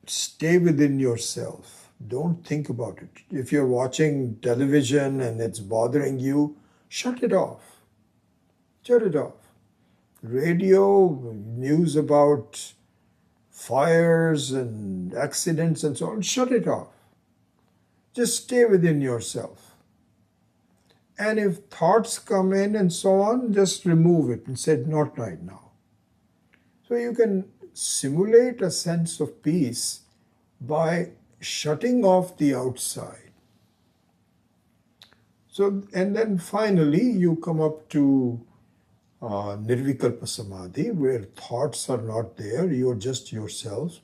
[SPEAKER 1] stay within yourself. Don't think about it. If you're watching television and it's bothering you, shut it off. Shut it off. Radio, news about fires and accidents and so on, shut it off. Just stay within yourself. And if thoughts come in and so on, just remove it and say, not right now. So you can simulate a sense of peace by shutting off the outside. So, and then finally you come up to Nirvikalpa Samadhi, where thoughts are not there, you're just yourself.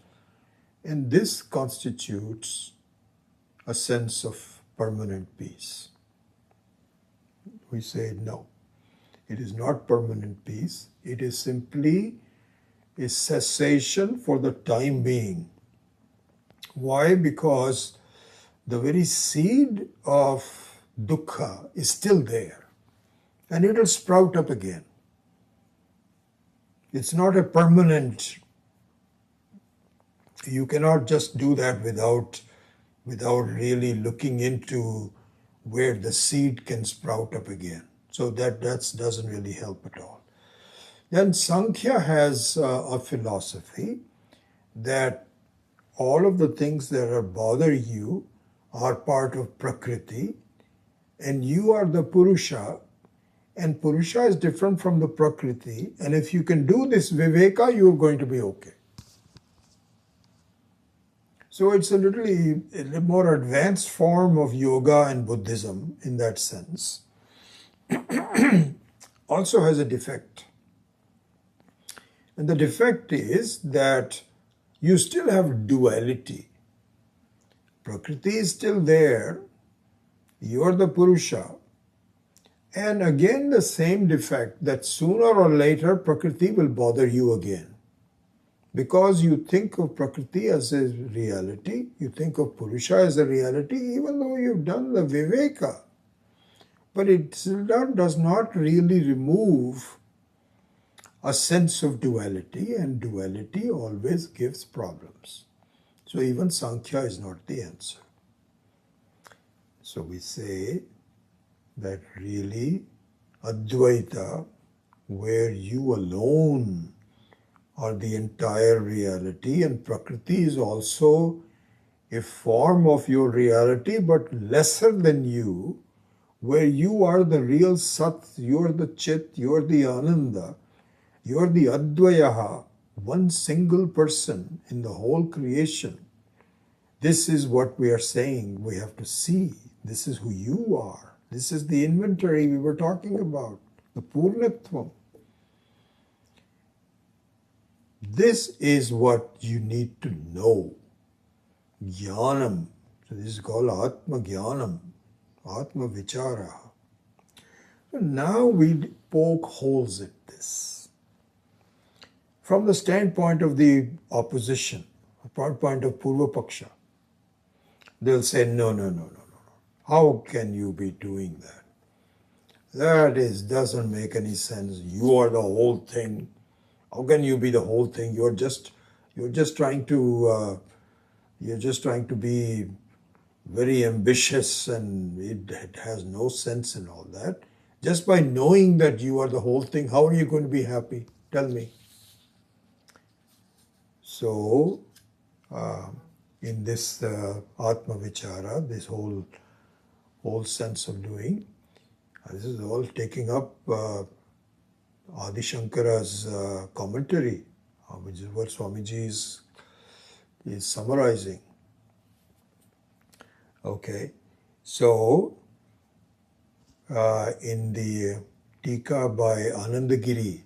[SPEAKER 1] And this constitutes a sense of permanent peace. We say no, it is not permanent peace. It is simply a cessation for the time being. Why? Because the very seed of dukkha is still there and it will sprout up again. It's not a permanent, you cannot just do that without really looking into where the seed can sprout up again. So that doesn't really help at all. Then Sankhya has a philosophy that all of the things that are bothering you are part of Prakriti, and you are the Purusha, and Purusha is different from the Prakriti, and if you can do this Viveka, you're going to be okay. So it's a little more advanced form of yoga and Buddhism in that sense. Also has a defect. And the defect is that you still have duality. Prakriti is still there, you're the Purusha, and again the same defect that sooner or later Prakriti will bother you again. Because you think of Prakriti as a reality, you think of Purusha as a reality, even though you've done the Viveka. But it does not really remove a sense of duality, and duality always gives problems. So even Sankhya is not the answer. So we say that really Advaita, where you alone are the entire reality, and Prakriti is also a form of your reality but lesser than you, where you are the real Sat, you are the Chit, you are the Ananda, you are the Advayaha, one single person in the whole creation. This is what we are saying. We have to see. This is who you are. This is the inventory we were talking about, the Purnatvam. This is what you need to know. Jnanam. So this is called Atma Jnanam, Atma Vichara. So now we poke holes at this. From the standpoint of the opposition, from the point of Purva Paksha, they'll say, no, no, no, no, no. How can you be doing that? That doesn't make any sense. You are the whole thing. How can you be the whole thing? You're just trying to be very ambitious, and it has no sense in all that. Just by knowing that you are the whole thing, how are you going to be happy? Tell me. So, in this Atma Vichara, this whole sense of doing, this is all taking up Adi Shankara's commentary, which is what Swamiji is summarizing. Okay, so in the Tika by Anandagiri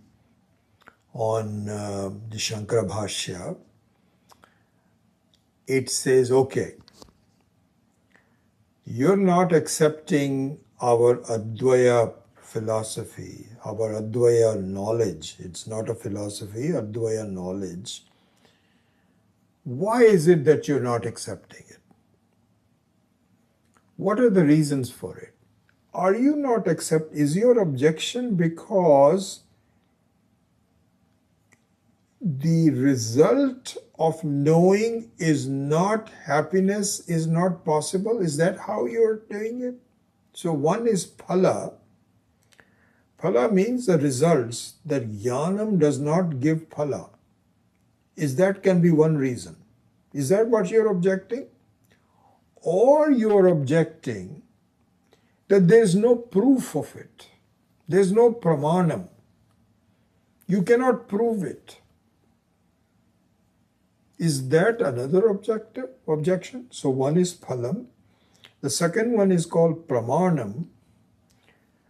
[SPEAKER 1] on the Shankara Bhashya, it says, okay, you're not accepting our Advaya philosophy, our Advaya knowledge. It's not a philosophy, Advaya knowledge. Why is it that you're not accepting it? What are the reasons for it? Are you not is your objection because the result of knowing is not happiness, is not possible? Is that how you're doing it? So one is phala. Phala means the results, that jnanam does not give phala. That can be one reason. Is that what you're objecting? Or you're objecting that there's no proof of it. There's no pramanam. You cannot prove it. Is that another objection? So one is phalam. The second one is called pramanam.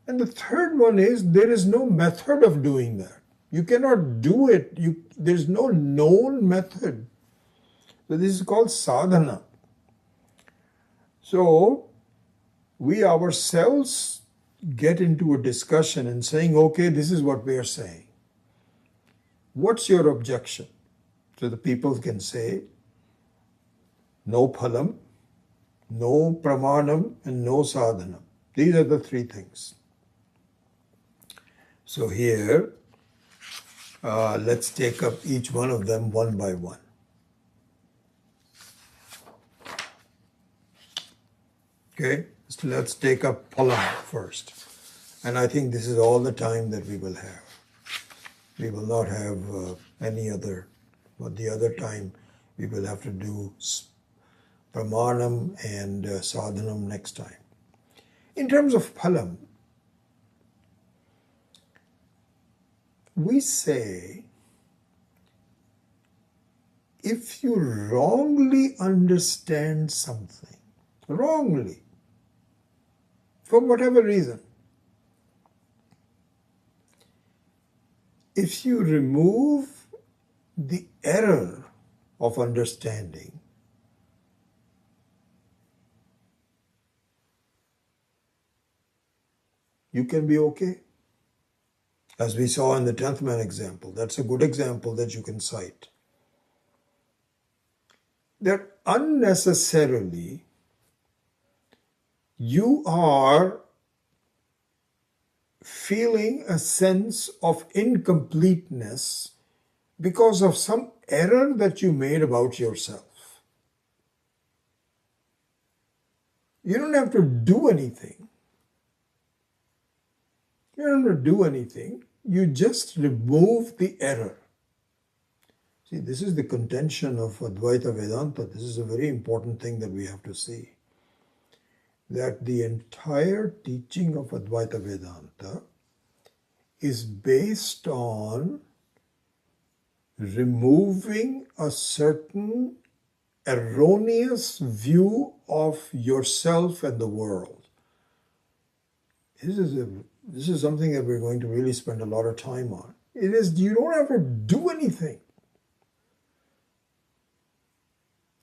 [SPEAKER 1] And the third one is there is no method of doing that. You cannot do it. There's no known method. So this is called sadhana. So we ourselves get into a discussion and saying, okay, this is what we are saying. What's your objection? So the people can say, no phalam, no pramanam, and no sadhana. These are the three things. So here, let's take up each one of them one by one. Okay, so let's take up phalam first. And I think this is all the time that we will have. We will not have any other, but the other time we will have to do pramanam and sadhanam next time. In terms of phalam, we say, if you wrongly understand something, wrongly, for whatever reason, if you remove the error of understanding, you can be okay. As we saw in the 10th man example, that's a good example that you can cite. That unnecessarily you are feeling a sense of incompleteness because of some error that you made about yourself. You don't have to do anything. You don't have to do anything. You just remove the error. See, this is the contention of Advaita Vedanta. This is a very important thing that we have to see. That the entire teaching of Advaita Vedanta is based on removing a certain erroneous view of yourself and the world. This is, a, this is something that we're going to really spend a lot of time on. It is, you don't have to do anything.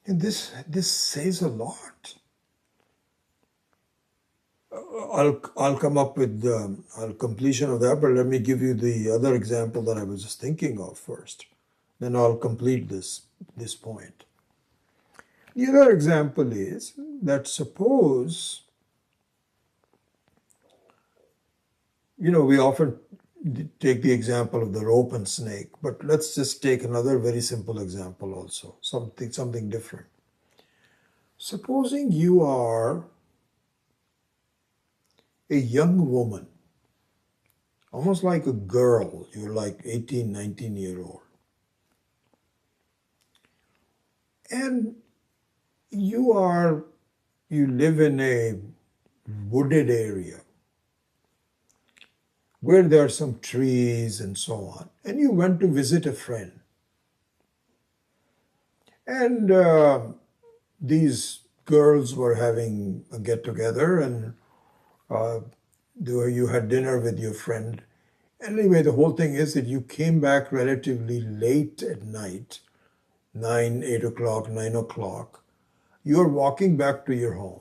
[SPEAKER 1] And this says a lot. I'll come up with the completion of that, but let me give you the other example that I was just thinking of first. Then I'll complete this point. The other example is that suppose, we often take the example of the rope and snake, but let's just take another very simple example also, something different. Supposing you are a young woman, almost like a girl, you're like 18, 19-year-old. And you live in a wooded area where there are some trees and so on. And you went to visit a friend. And these girls were having a get-together, and you had dinner with your friend. Anyway, the whole thing is that you came back relatively late at night, 9, 8 o'clock, 9 o'clock. You're walking back to your home.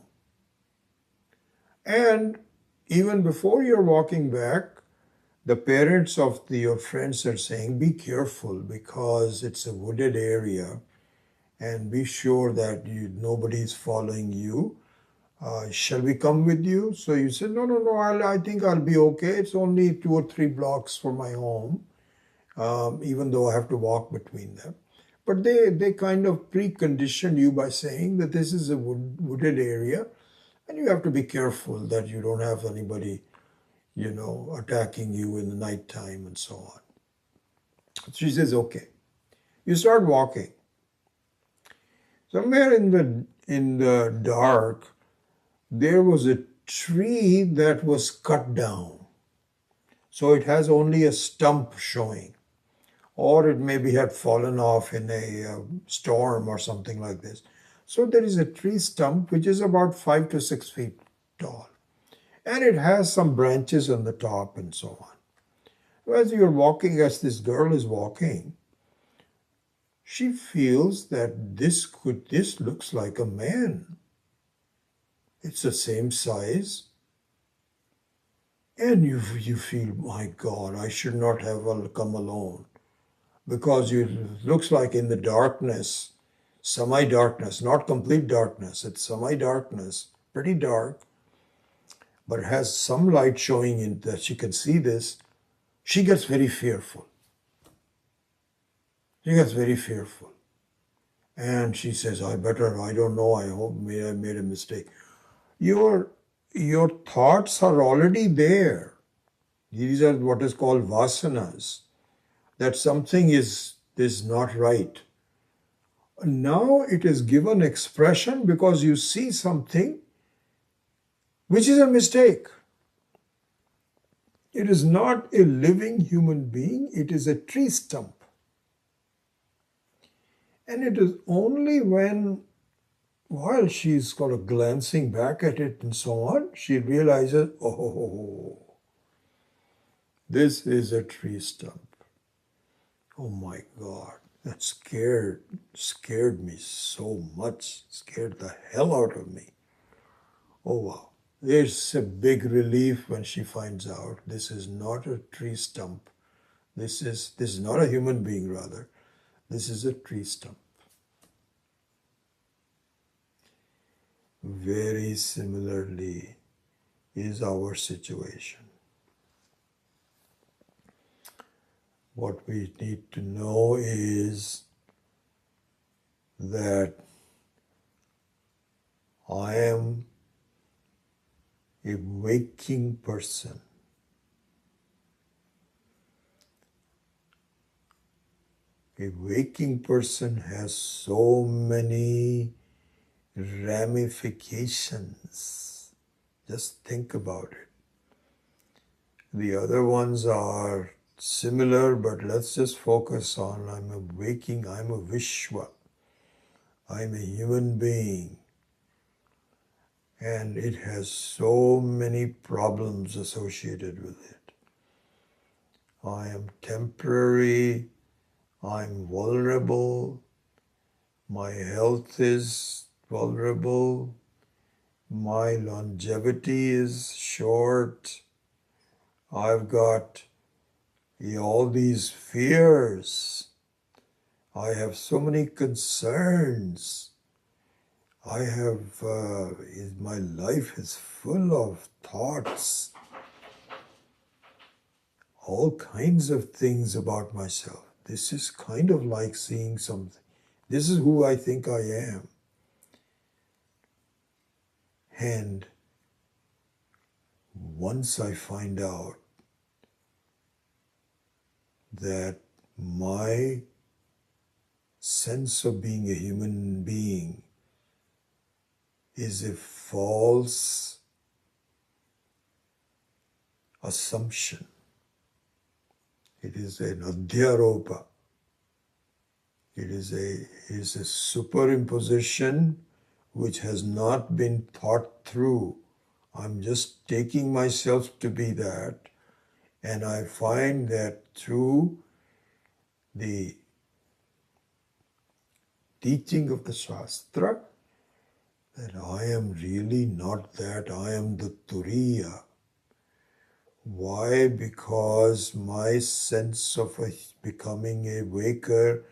[SPEAKER 1] And even before you're walking back, the parents of your friends are saying, be careful because it's a wooded area and be sure that nobody's following you. Shall we come with you? So you said, no, I think I'll be okay. It's only 2 or 3 blocks from my home, even though I have to walk between them. But they kind of preconditioned you by saying that this is a wooded area and you have to be careful that you don't have anybody, attacking you in the nighttime and so on. She says, okay. You start walking. Somewhere in the dark, there was a tree that was cut down. So it has only a stump showing. Or it maybe had fallen off in a storm or something like this. So there is a tree stump which is about 5 to 6 feet tall. And it has some branches on the top and so on. As you're walking, as this girl is walking, she feels that this looks like a man. It's the same size. And you feel, my God, I should not have come alone. Because it looks like in the darkness, semi-darkness, not complete darkness, it's semi-darkness, pretty dark, but it has some light showing in that she can see this. She gets very fearful. She gets very fearful. And she says, I don't know, I hope I made a mistake. Your thoughts are already there. These are what is called vasanas. That something is not right. Now it is given expression because you see something which is a mistake. It is not a living human being, it is a tree stump. And it is only while she's kind of glancing back at it and so on, she realizes, oh, this is a tree stump. Oh my God, that scared me so much, scared the hell out of me. Oh wow. There's a big relief when she finds out this is not a tree stump. This is not a human being, rather. This is a tree stump. Very similarly is our situation. What we need to know is that I am a waking person. A waking person has so many ramifications. Just think about it. The other ones are similar, but let's just focus on I'm a Vishwa. I I'm a human being, and it has so many problems associated with it. I am temporary, I'm vulnerable, my health is vulnerable, my longevity is short, I've got all these fears, I have so many concerns. My life is full of thoughts, all kinds of things about myself. This is kind of like seeing something. This is who I think I am. And once I find out that my sense of being a human being is a false assumption. It is an adhyaropa. It is a superimposition which has not been thought through. I'm just taking myself to be that, and I find that through the teaching of the Shastra, that I am really not that, I am the Turiya. Why? Because my sense of becoming a waker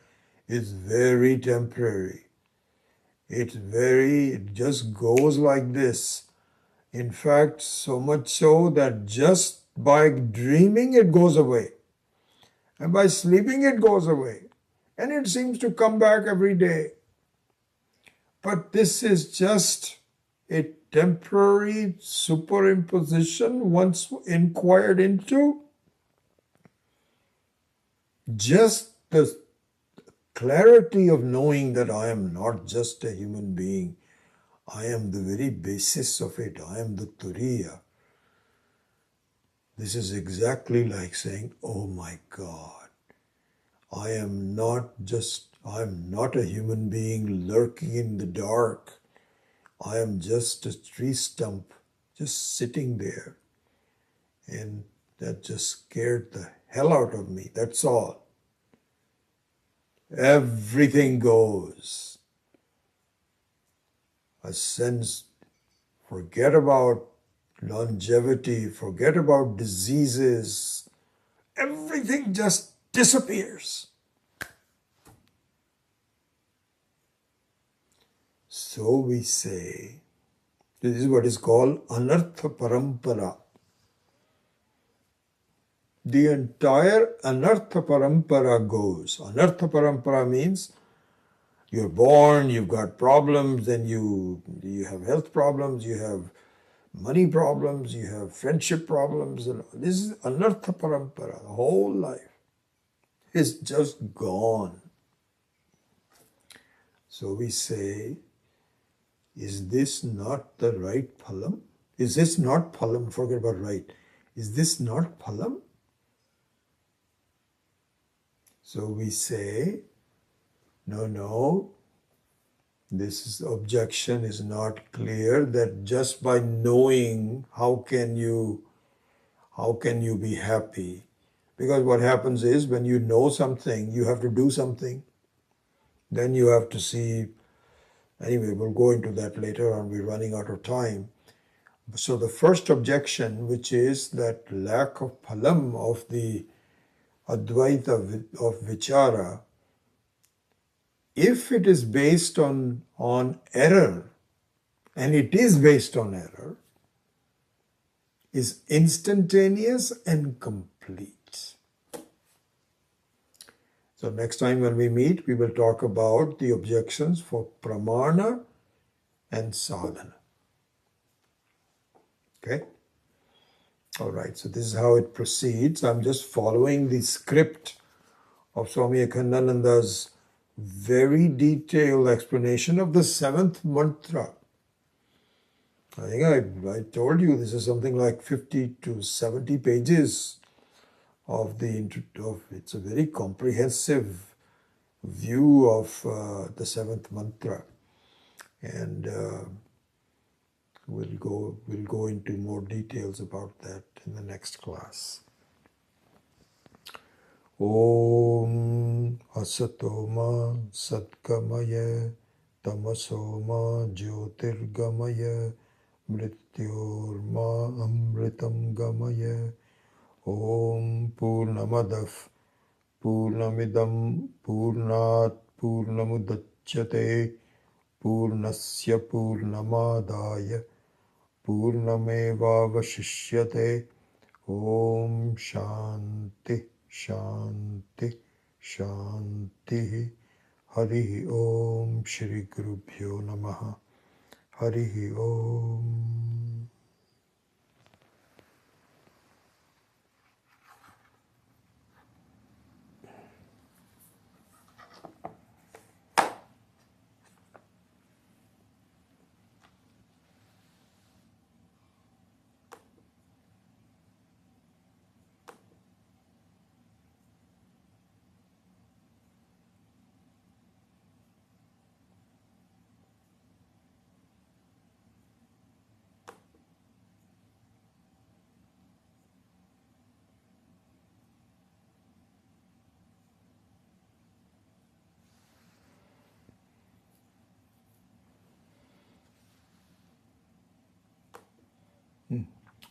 [SPEAKER 1] is very temporary. It just goes like this. In fact, so much so that just by dreaming it goes away. And by sleeping it goes away. And it seems to come back every day. But this is just a temporary superimposition once inquired into. Just the clarity of knowing that I am not just a human being. I am the very basis of it. I am the Turiya. This is exactly like saying, oh my God, I'm not a human being lurking in the dark. I am just a tree stump, just sitting there. And that just scared the hell out of me, that's all. Everything goes. A sense, forget about longevity, forget about diseases. Everything just disappears. So we say, this is what is called anartha parampara. The entire anartha parampara goes. Anartha parampara means you're born, you've got problems, then you have health problems, you have money problems, you have friendship problems. This is anartha parampara. The whole life is just gone. So we say, is this not the right phalam? Is this not phalam? Forget about right. Is this not phalam? So we say, no, this objection is not clear, that just by knowing, how can you be happy? Because what happens is, when you know something, you have to do something. Then you have to see, anyway, we'll go into that later on, we're running out of time. So the first objection, which is that lack of phalam of the Advaita of Vichara, if it is based on error, and it is based on error, is instantaneous and complete. So next time when we meet, we will talk about the objections for pramana and sadhana. Okay? All right, so this is how it proceeds. I'm just following the script of Swami Akhandananda's very detailed explanation of the 7th mantra. I think I told you this is something like 50 to 70 pages of it's a very comprehensive view of the 7th mantra. and we'll go into more details about that in the next class. Om Asatoma Satkamaya Tamasoma Jyotirgamaya Mrityorma Amritam Gamaya. Om Purnamadav Purnamidam Purnat Purnamudachyate Purnasya Purnamadaya Purnamevavashishyate. Om Shanti Shanti Shanti. Hari Om Shri Gurubhyo Namaha. Hari Om.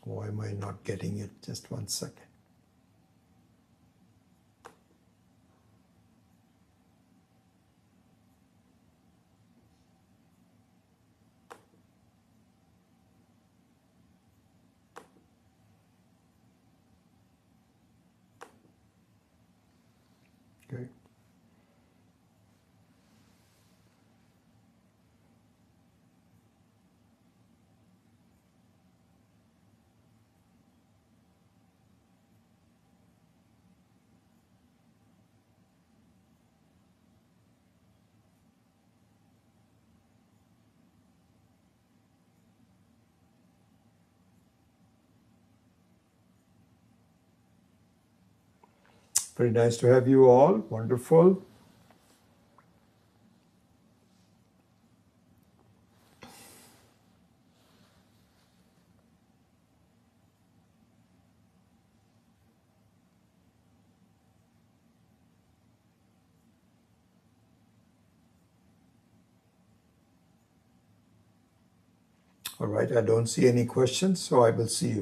[SPEAKER 1] Why am I not getting it? Just 1 second. Okay. Very nice to have you all. Wonderful. All right, I don't see any questions, so I will see you.